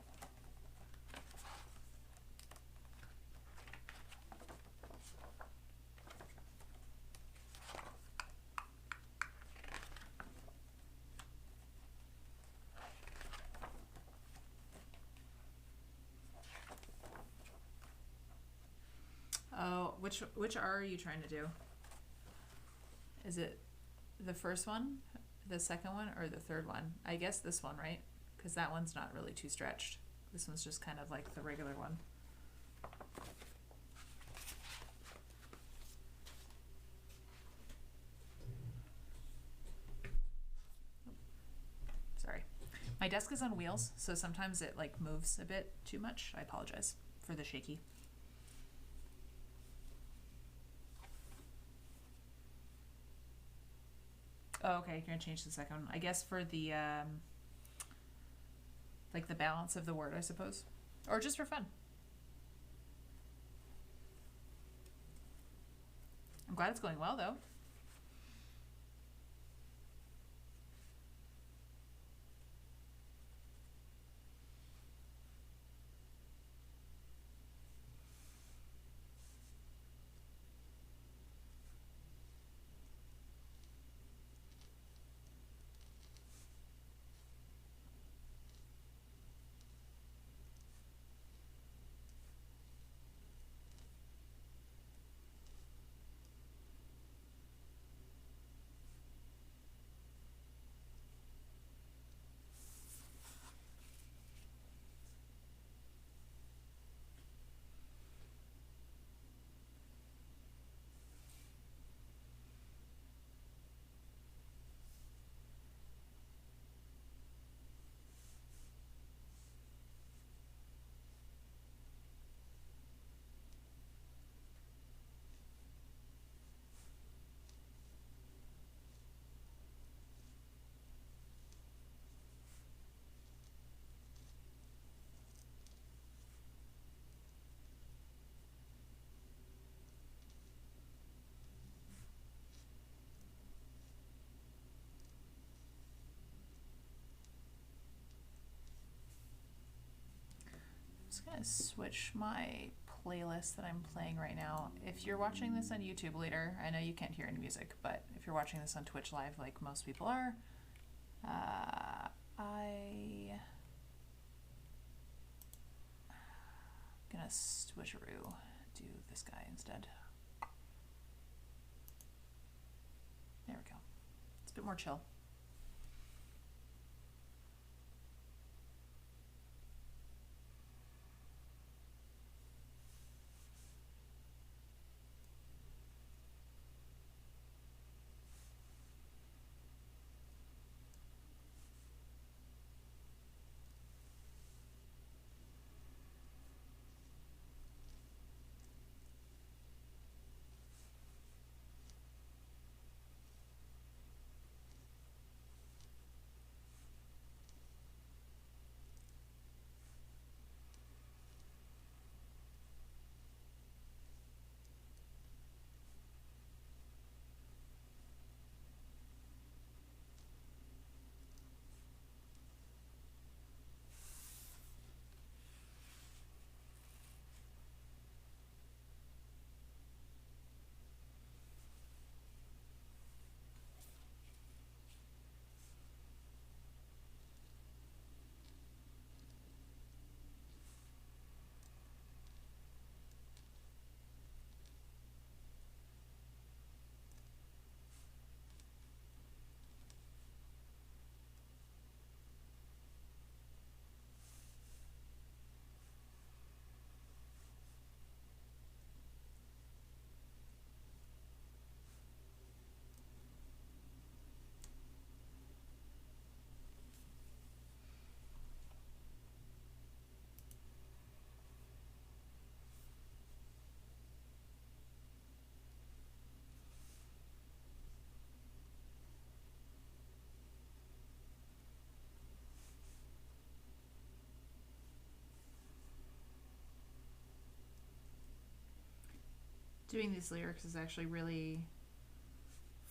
Oh, which R are you trying to do? Is it the first one, the second one, or the third one? I guess this one, right? Because that one's not really too stretched. This one's just kind of like the regular one. Sorry. My desk is on wheels, so sometimes it like moves a bit too much. I apologize for the shaky. Oh, okay, you're gonna change the second one. I guess for the like the balance of the word, I suppose. Or just for fun. I'm glad it's going well though. I'm just gonna switch my playlist that I'm playing right now. If you're watching this on YouTube later, I know you can't hear any music, but if you're watching this on Twitch Live like most people are, I'm gonna switcheroo, do this guy instead. There we go. It's a bit more chill. Doing these lyrics is actually really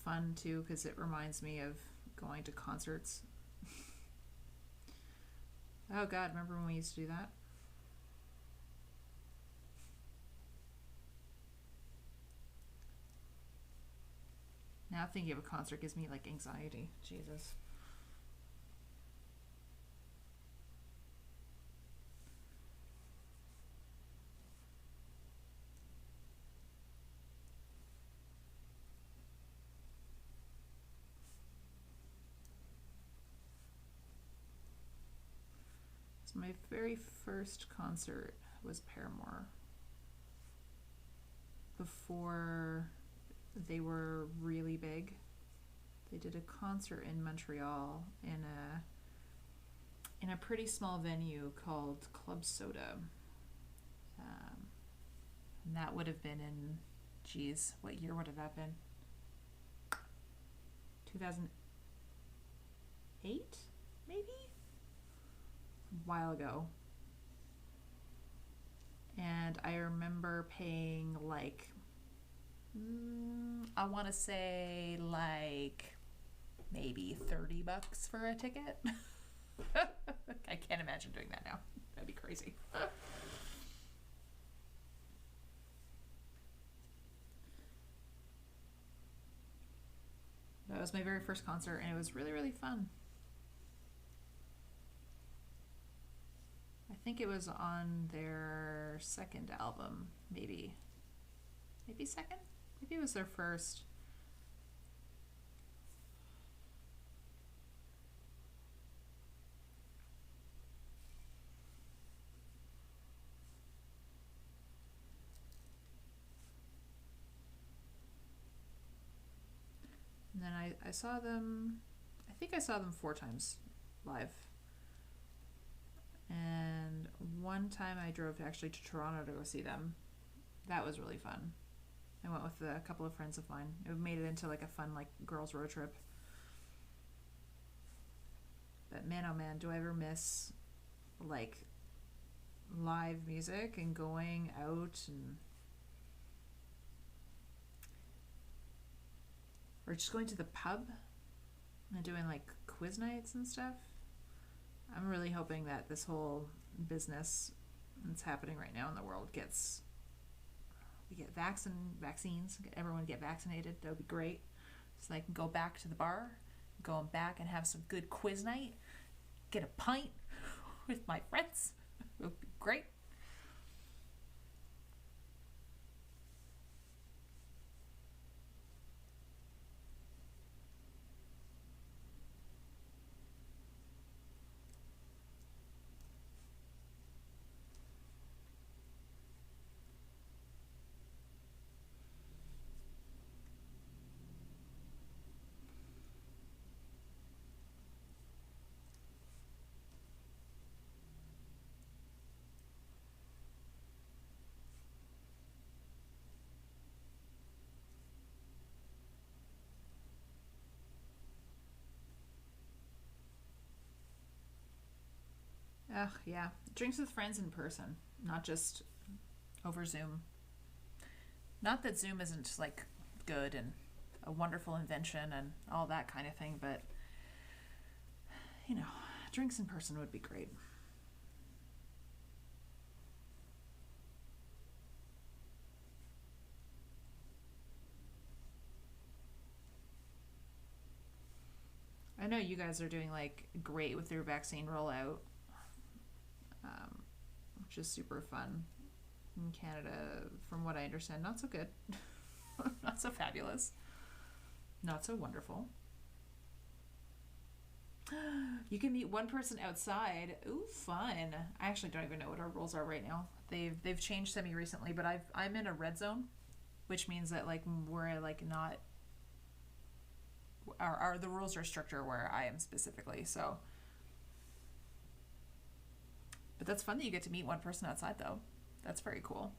fun too, because it reminds me of going to concerts. Oh God, remember when we used to do that? Now thinking of a concert gives me like anxiety. Jesus. So my very first concert was Paramore. Before they were really big, they did a concert in Montreal in a pretty small venue called Club Soda. And that would have been in, geez, what year would have that been? 2008, maybe? A while ago. And I remember paying like, I want to say like maybe $30 for a ticket. I can't imagine doing that now. That'd be crazy. That was my very first concert, and it was really, really fun. I think it was on their second album, maybe. Maybe second? Maybe it was their first. And then I saw them, I think I saw them 4 times live. And one time I drove actually to Toronto to go see them. That was really fun. I went with a couple of friends of mine. It made it into like a fun like girls road trip. But man, oh man, do I ever miss like live music and going out and or just going to the pub and doing like quiz nights and stuff. I'm really hoping that this whole business that's happening right now in the world we get vaccines, get everyone get vaccinated. That would be great. So I can go back to the bar, go back and have some good quiz night, get a pint with my friends. It would be great. Ugh, yeah. Drinks with friends in person, not just over Zoom. Not that Zoom isn't like good and a wonderful invention and all that kind of thing, but you know, drinks in person would be great. I know you guys are doing like great with your vaccine rollout, which is super fun. In Canada, from what I understand, not so good. Not so fabulous. Not so wonderful. You can meet one person outside. Ooh, fun. I actually don't even know what our rules are right now. They've changed semi recently, but I'm in a red zone, which means that like we're like not our the rules are stricter where I am specifically. So, but that's fun that you get to meet one person outside though. That's very cool.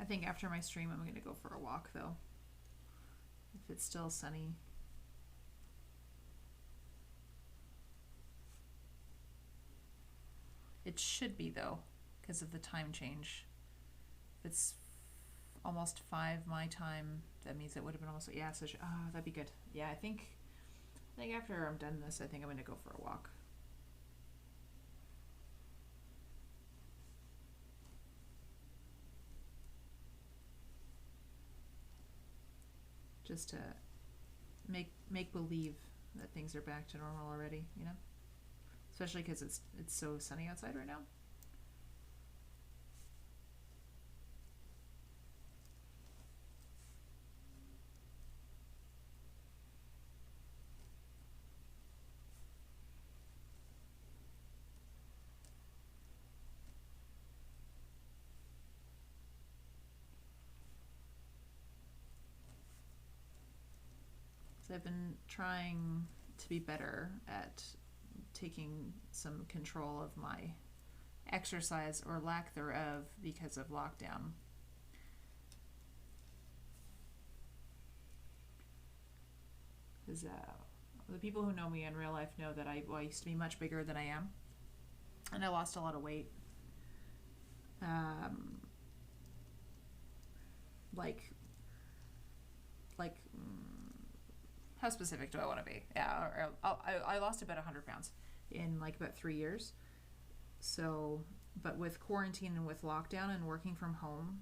I think after my stream, I'm going to go for a walk, though. If it's still sunny. It should be, though, because of the time change. If it's almost 5 my time, that means it would have been almost, yeah, so that'd be good. Yeah, I think after I'm done this, I think I'm going to go for a walk. Just to make believe that things are back to normal already, you know? Especially because it's so sunny outside right now. So I've been trying to be better at taking some control of my exercise or lack thereof because of lockdown. Because the people who know me in real life know that I used to be much bigger than I am, and I lost a lot of weight. How specific do I want to be? Yeah, I lost about 100 pounds in like about 3 years. So, but with quarantine and with lockdown and working from home,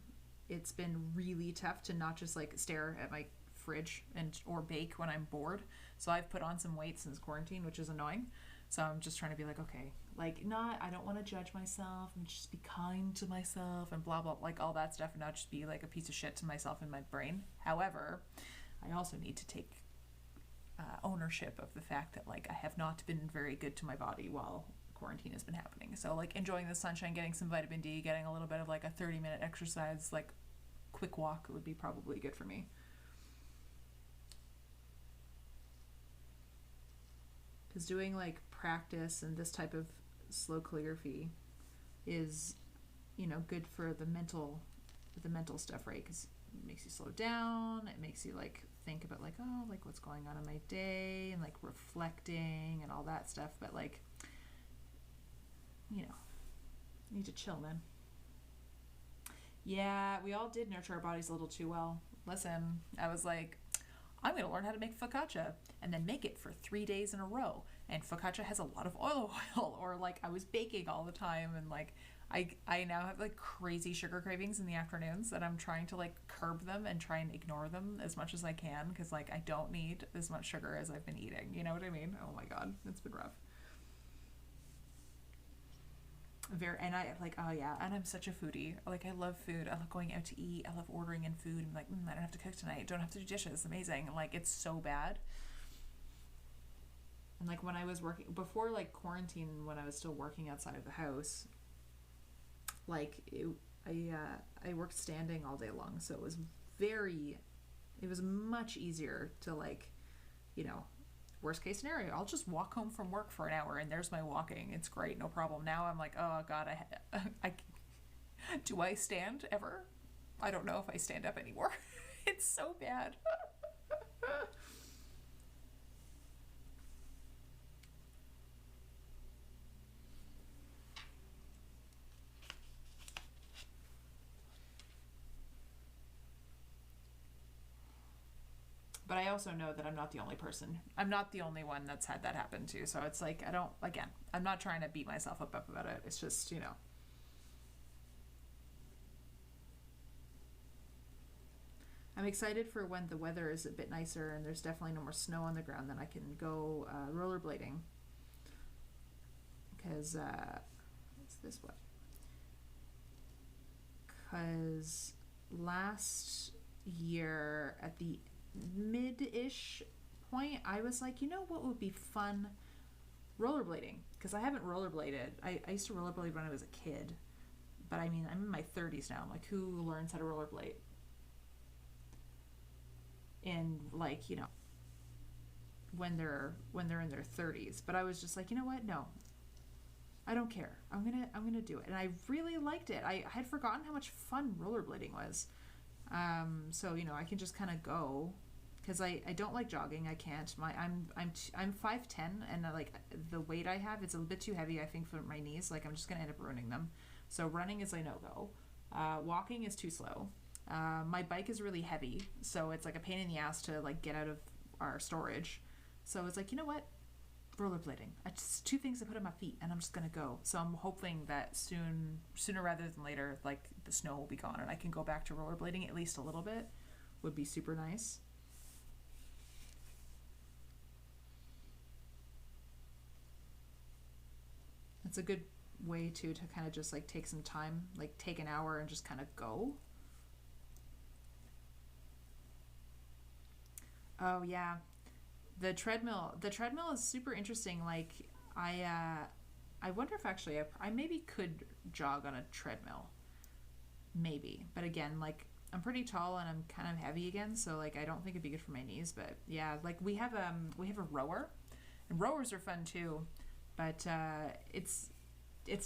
it's been really tough to not just like stare at my fridge or bake when I'm bored. So I've put on some weight since quarantine, which is annoying. So I'm just trying to be like, okay, like I don't want to judge myself and just be kind to myself and blah, blah, like all that stuff, and not just be like a piece of shit to myself in my brain. However, I also need to take ownership of the fact that like I have not been very good to my body while quarantine has been happening. So like enjoying the sunshine, getting some vitamin D, getting a little bit of like a 30-minute exercise, like quick walk would be probably good for me. Because doing like practice and this type of slow calligraphy is, you know, good for the mental stuff, right? Because it makes you slow down. It makes you like think about like, oh, like what's going on in my day, and like reflecting and all that stuff. But like, you know, you need to chill, man. Yeah, we all did nurture our bodies a little too well. Listen, I was like, I'm going to learn how to make focaccia and then make it for 3 days in a row. And focaccia has a lot of olive oil. Or like I was baking all the time, and like I now have like crazy sugar cravings in the afternoons that I'm trying to like curb them and try and ignore them as much as I can, because like I don't need as much sugar as I've been eating. You know what I mean? Oh my God, it's been rough. And I like, oh yeah, and I'm such a foodie. Like I love food. I love going out to eat. I love ordering in food and like, I don't have to cook tonight. Don't have to do dishes. Amazing. Like it's so bad. And like when I was working before like quarantine, when I was still working outside of the house, like I worked standing all day long, so it was much easier to like, you know, worst case scenario, I'll just walk home from work for an hour and there's my walking. It's great, no problem. Now I'm like, oh God, I do I stand ever? I don't know if I stand up anymore. It's so bad. But I also know that I'm not the only person. I'm not the only one that's had that happen too. So it's like, I'm not trying to beat myself up about it. It's just, you know. I'm excited for when the weather is a bit nicer and there's definitely no more snow on the ground, then I can go rollerblading. Because, what's this one? Because last year at the mid-ish point, I was like, you know what would be fun? Rollerblading. Because I haven't rollerbladed. I used to rollerblade when I was a kid, but I mean, I'm in my 30s now. I'm like, who learns how to rollerblade? And like, you know, when they're in their 30s. But I was just like, you know what? No. I don't care. I'm gonna do it. And I really liked it. I had forgotten how much fun rollerblading was. So you know, I can just kind of go, because I don't like jogging. I can't. I'm 5'10", and like the weight I have, it's a bit too heavy, I think, for my knees. Like I'm just gonna end up ruining them. So running is a no go. Walking is too slow. My bike is really heavy, so it's like a pain in the ass to like get out of our storage. So it's like, you know what? Rollerblading. It's two things I put on my feet, and I'm just gonna go. So I'm hoping that sooner rather than later, like the snow will be gone, and I can go back to rollerblading at least a little bit. Would be super nice. It's a good way to kind of just like take some time, like take an hour and just kind of go. Oh yeah, the treadmill. The treadmill is super interesting. Like I wonder if actually I maybe could jog on a treadmill, maybe. But again, like I'm pretty tall and I'm kind of heavy again, so like I don't think it'd be good for my knees. But yeah, like we have a rower, and rowers are fun too. But it's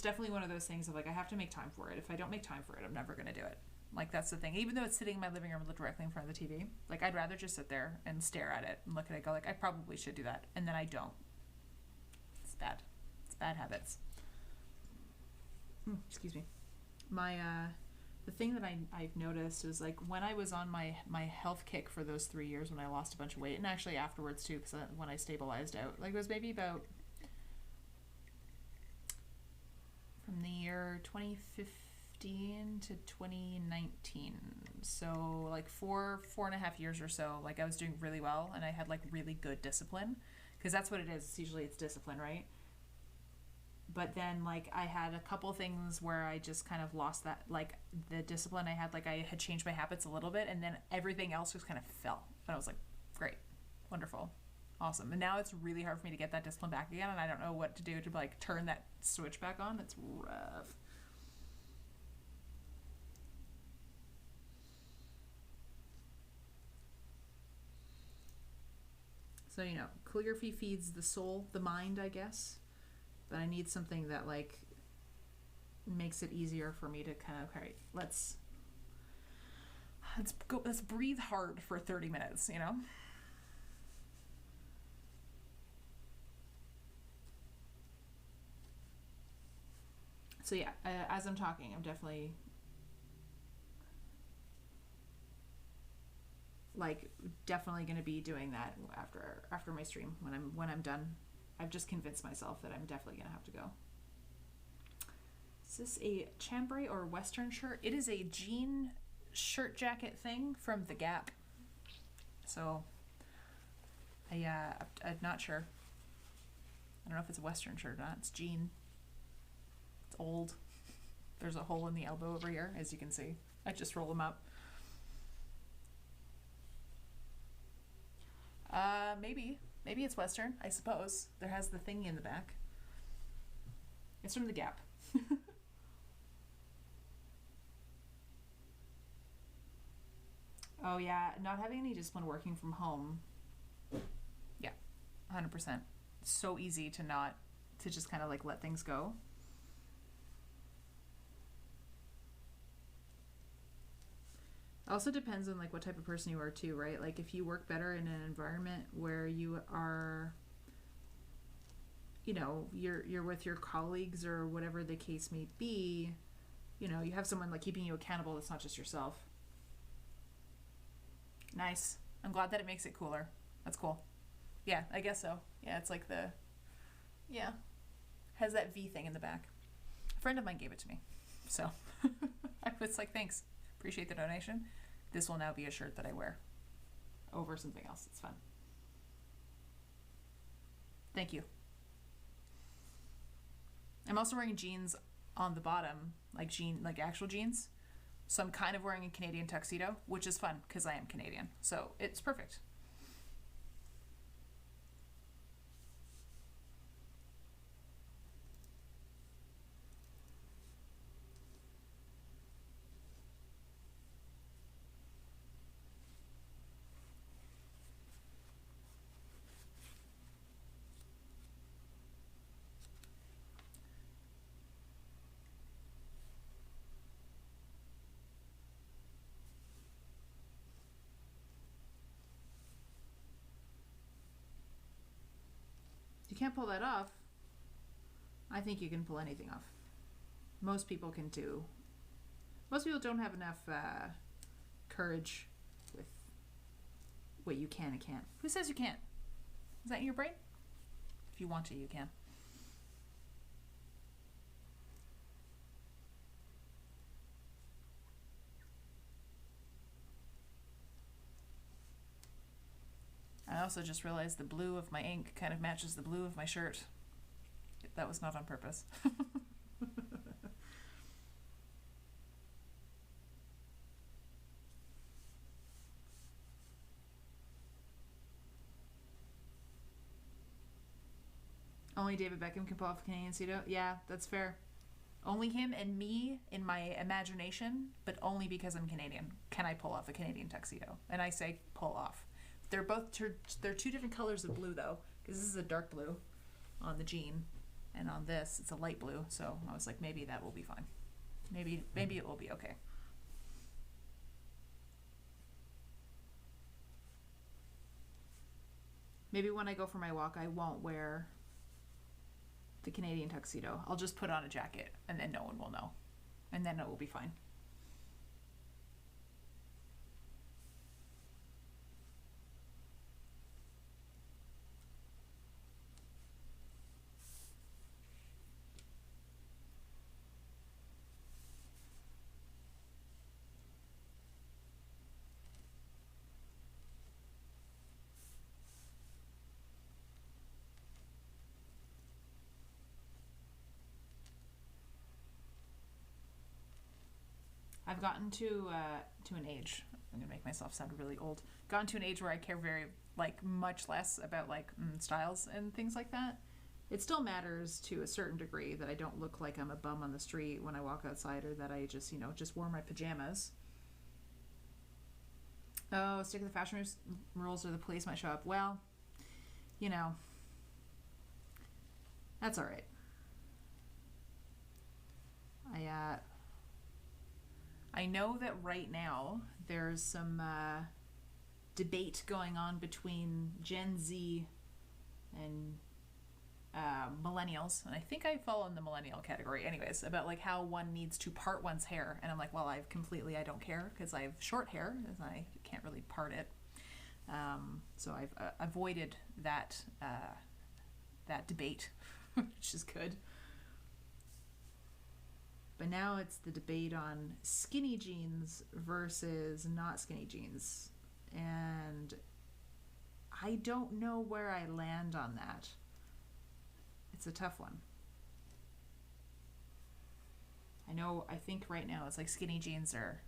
definitely one of those things of like I have to make time for it. If I don't make time for it, I'm never gonna do it. Like that's the thing. Even though it's sitting in my living room directly in front of the TV, like I'd rather just sit there and stare at it and look at it. Go like I probably should do that, and then I don't. It's bad. It's bad habits. Excuse me. My the thing that I've noticed is like when I was on my health kick for those 3 years when I lost a bunch of weight, and actually afterwards too, because when I stabilized out, like it was maybe about from the year 2015 to 2019, so like four and a half years or so, like I was doing really well and I had like really good discipline, because that's what it is. It's usually it's discipline, right? But then like I had a couple things where I just kind of lost that, like the discipline I had, like I had changed my habits a little bit, and then everything else just kind of fell, and I was like, great, wonderful, awesome. And now it's really hard for me to get that discipline back again, and I don't know what to do to like turn that switch back on. It's rough. So you know, calligraphy feeds the soul, the mind, I guess. But I need something that like makes it easier for me to kind of, all right, let's breathe hard for 30 minutes, you know? So yeah, as I'm talking, I'm definitely like definitely going to be doing that after my stream when I'm done. I've just convinced myself that I'm definitely going to have to go. Is this a chambray or western shirt? It is a jean shirt jacket thing from The Gap. So I'm not sure. I don't know if it's a western shirt or not. It's jean. It's old. There's a hole in the elbow over here, as you can see. I just roll them up. Maybe it's western, I suppose. There has the thingy in the back. It's from The Gap. Oh yeah, not having any discipline working from home. Yeah, 100%. So easy to just kind of like let things go. It also depends on like what type of person you are too, right? Like if you work better in an environment where you are, you know, you're with your colleagues or whatever the case may be, you know, you have someone like keeping you accountable. That's not just yourself. Nice. I'm glad that it makes it cooler. That's cool. Yeah, I guess so. Yeah, it's like yeah, has that V thing in the back. A friend of mine gave it to me, so I was like, thanks. Appreciate the donation. This will now be a shirt that I wear over something else. It's fun. Thank you. I'm also wearing jeans on the bottom, like actual jeans. So I'm kind of wearing a Canadian tuxedo, which is fun because I am Canadian. So it's perfect. you can't pull that off, I think you can pull anything off. Most people can do. Most people don't have enough courage with what you can and can't. Who says you can't? Is that in your brain? If you want to, you can. I also just realized the blue of my ink kind of matches the blue of my shirt. That was not on purpose. Only David Beckham can pull off a Canadian tuxedo? Yeah, that's fair. Only him and me in my imagination, but only because I'm Canadian can I pull off a Canadian tuxedo. And I say pull off. They're two different colors of blue though, because this is a dark blue on the jean, and on this it's a light blue. So I was like, maybe that will be fine. Maybe it will be okay. Maybe when I go for my walk, I won't wear the Canadian tuxedo. I'll just put on a jacket, and then no one will know, and then it will be fine. I've gotten to an age. I'm gonna make myself sound really old. Gotten to an age where I care very much less about styles and things like that. It still matters to a certain degree that I don't look like I'm a bum on the street when I walk outside, or that I just wore my pajamas. Oh, stick to the fashion rules or the police might show up. Well, that's all right. I know that right now there's some debate going on between Gen Z and millennials, and I think I fall in the millennial category anyways, about how one needs to part one's hair. And I'm like, well, I don't care, because I have short hair and I can't really part it. So I've avoided that debate, which is good. But now it's the debate on skinny jeans versus not skinny jeans. And I don't know where I land on that. It's a tough one. I think right now it's skinny jeans they're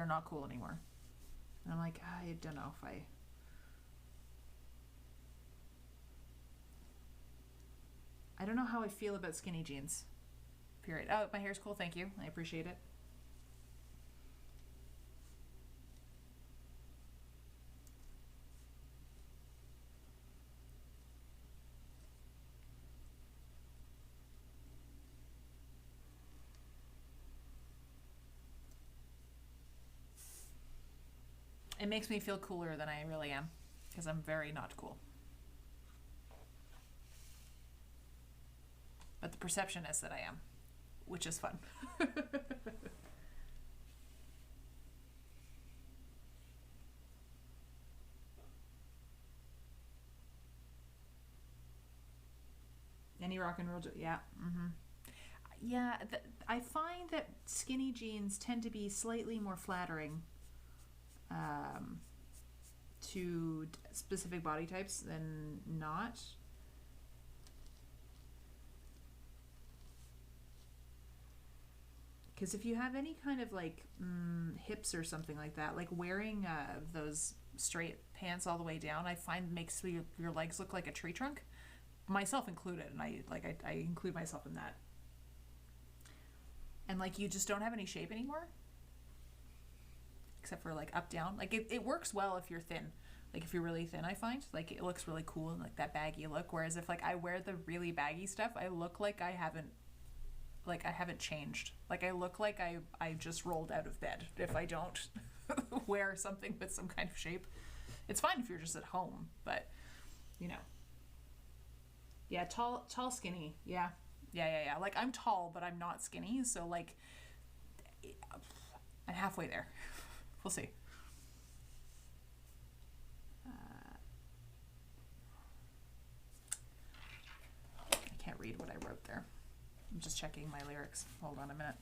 not cool anymore. And I'm like, I don't know if I don't know how I feel about skinny jeans. Period. Oh, my hair's cool. Thank you. I appreciate it. It makes me feel cooler than I really am, because I'm very not cool. But the perception is that I am, which is fun. Any rock and roll, yeah. Mm-hmm. Yeah, I find that skinny jeans tend to be slightly more flattering to specific body types than not. Because if you have any kind of hips or something like that, wearing those straight pants all the way down, I find makes your legs look like a tree trunk, myself included, and I include myself in that. And you just don't have any shape anymore, except for up down. It works well if you're thin. If you're really thin, I find it looks really cool and that baggy look. Whereas if I wear the really baggy stuff, I look like I haven't changed. I look like I just rolled out of bed if I don't wear something with some kind of shape. It's fine if you're just at home, but Yeah, tall, skinny. Yeah. Yeah. Like I'm tall, but I'm not skinny. So like, I'm halfway there. We'll see. I can't read what I wrote there. I'm just checking my lyrics. Hold on a minute.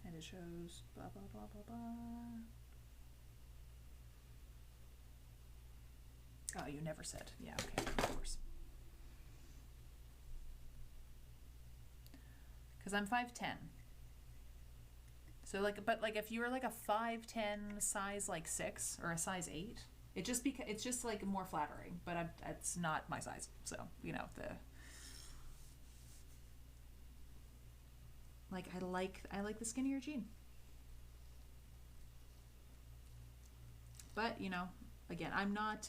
And it shows blah, blah, blah, blah, blah. Oh, you never said. Yeah, okay, of course. Because I'm 5'10". So like, but like if you were like a 5'10", size like 6 or a size 8, it's just like more flattering. But it's not my size, so you know like I like the skinnier jean. But you know, again, I'm not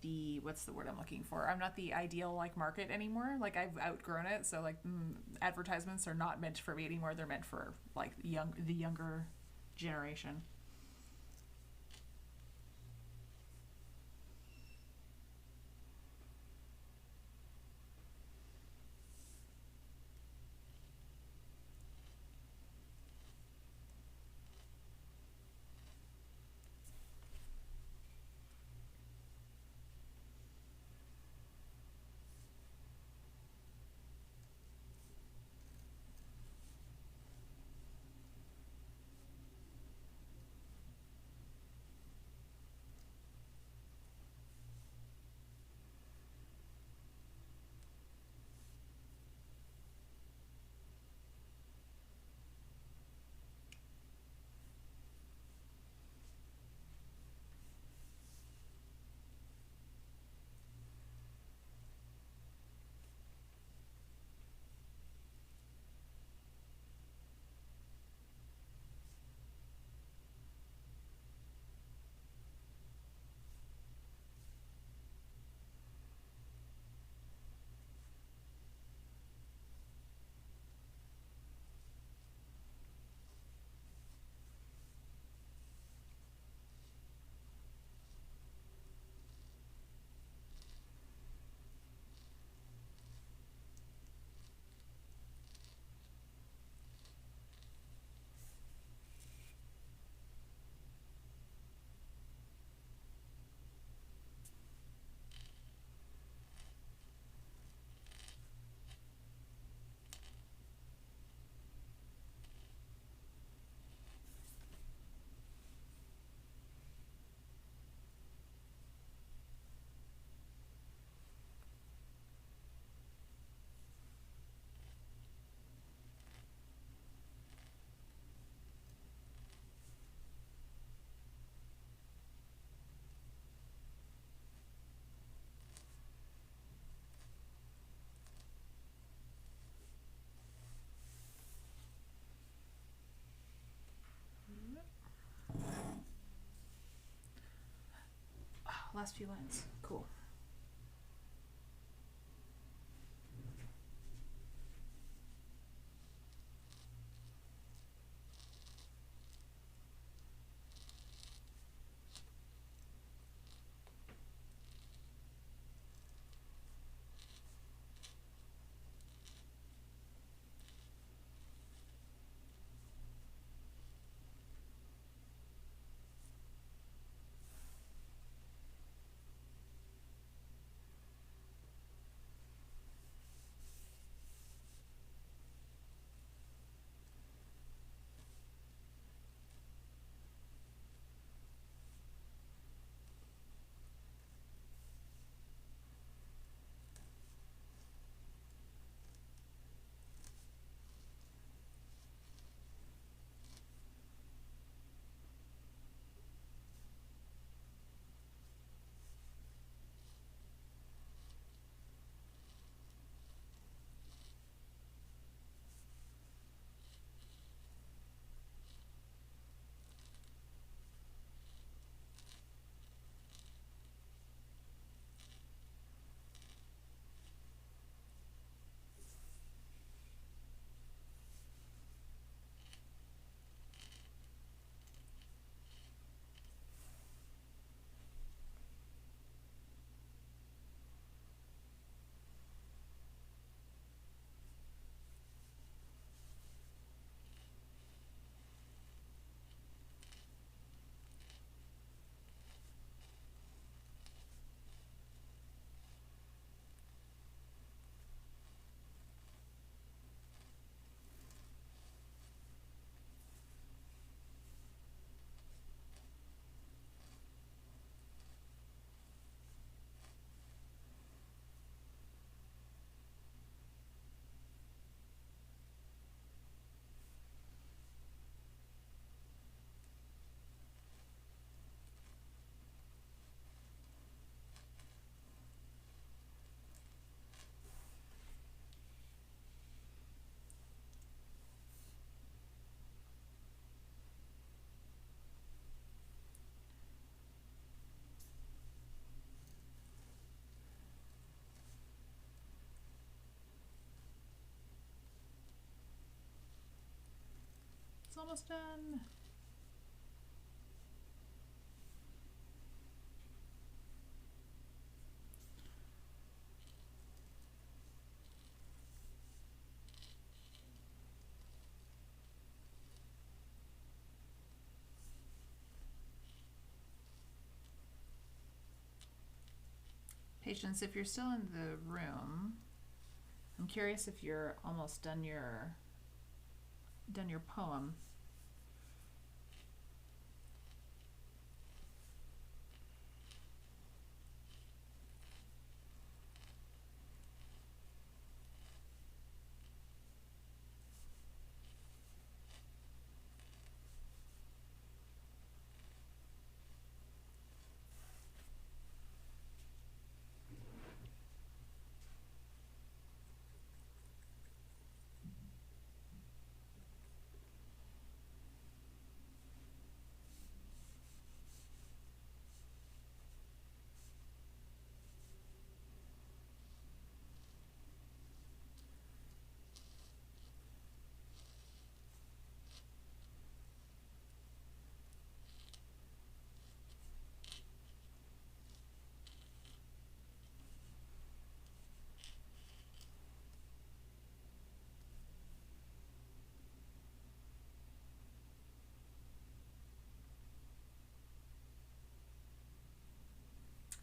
the what's the word I'm looking for? I'm not the ideal like market anymore. Like I've outgrown it. So like advertisements are not meant for me anymore. They're meant for like the younger generation. Last few lines. Cool. almost done. Patience, if you're still in the room, I'm curious if you're almost done your poem.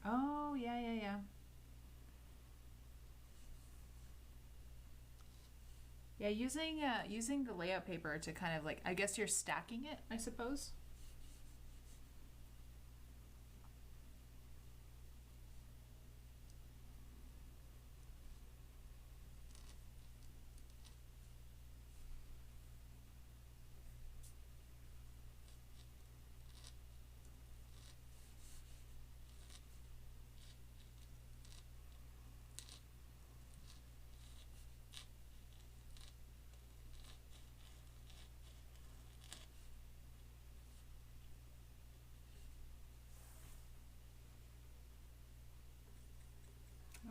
Oh, yeah, yeah, yeah. Yeah, using the layout paper to kind of like, I guess you're stacking it, I suppose.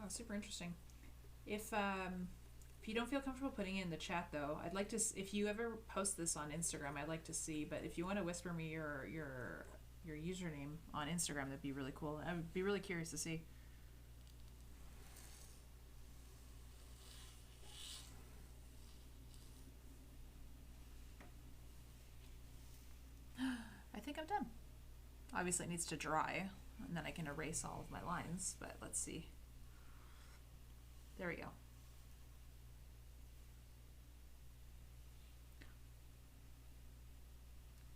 Oh, super interesting. If you don't feel comfortable putting it in the chat though, I'd like to if you ever post this on Instagram, I'd like to see, but if you want to whisper me your username on Instagram, that'd be really cool. I would be really curious to see. I think I'm done. Obviously it needs to dry and then I can erase all of my lines, but let's see. There we go.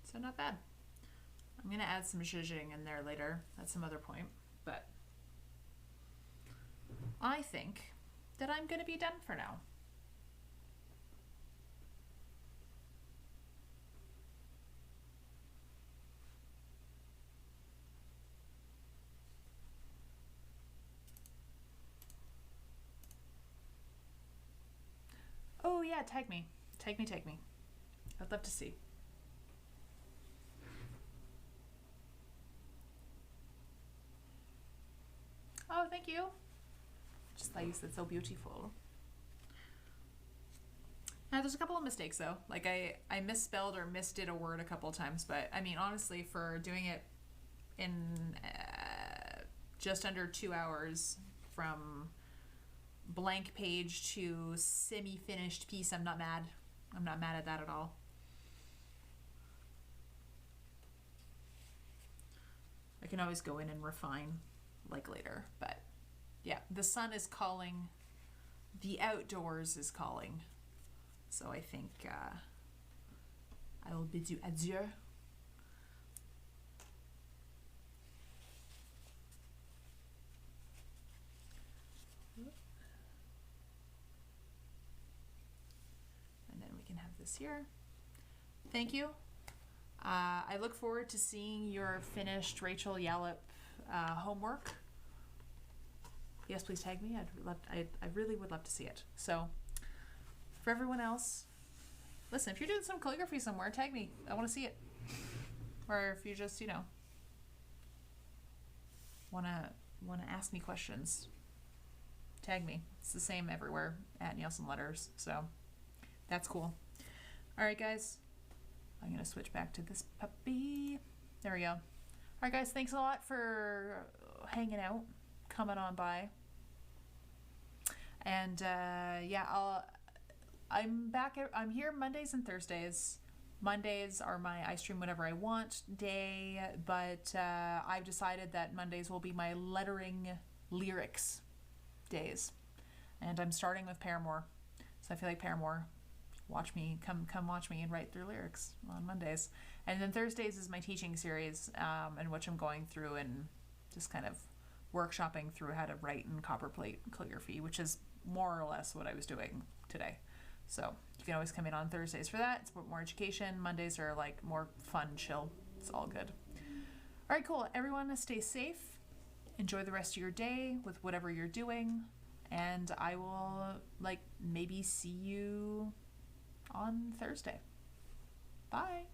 So not bad. I'm gonna add some zhuzhing in there later at some other point, but I think that I'm gonna be done for now. Oh yeah, tag me. Tag me, tag me. I'd love to see. Oh, thank you. Just like you said, so beautiful. Now, there's a couple of mistakes though. Like I misspelled or misdid a word a couple of times, but I mean, honestly, for doing it in just under 2 hours from blank page to semi-finished piece, I'm not mad. I'm not mad at that at all. I can always go in and refine like later, but yeah, the sun is calling, the outdoors is calling, so I think I will bid you adieu. And then we can have this here. Thank you. I look forward to seeing your finished Rachel Yallop homework. Yes, please tag me. I really would love to see it. So for everyone else, listen, if you're doing some calligraphy somewhere, tag me. I want to see it. Or if you just, you know, wanna ask me questions, tag me. It's the same everywhere at Nielsen Letters. So that's cool. All right, guys. I'm going to switch back to this puppy. There we go. All right, guys, thanks a lot for hanging out, coming on by. And yeah, I'm back. I'm here Mondays and Thursdays. Mondays are my I stream whenever I want day, but I've decided that Mondays will be my lettering lyrics days. And I'm starting with Paramore. So I feel like Paramore, watch me, come watch me and write through lyrics on Mondays. And then Thursdays is my teaching series, in which I'm going through and just kind of workshopping through how to write in copperplate calligraphy, which is more or less what I was doing today. So you can always come in on Thursdays for that. It's more education. Mondays are like more fun, chill. It's all good. All right, cool. Everyone stay safe. Enjoy the rest of your day with whatever you're doing. And I will maybe see you on Thursday. Bye.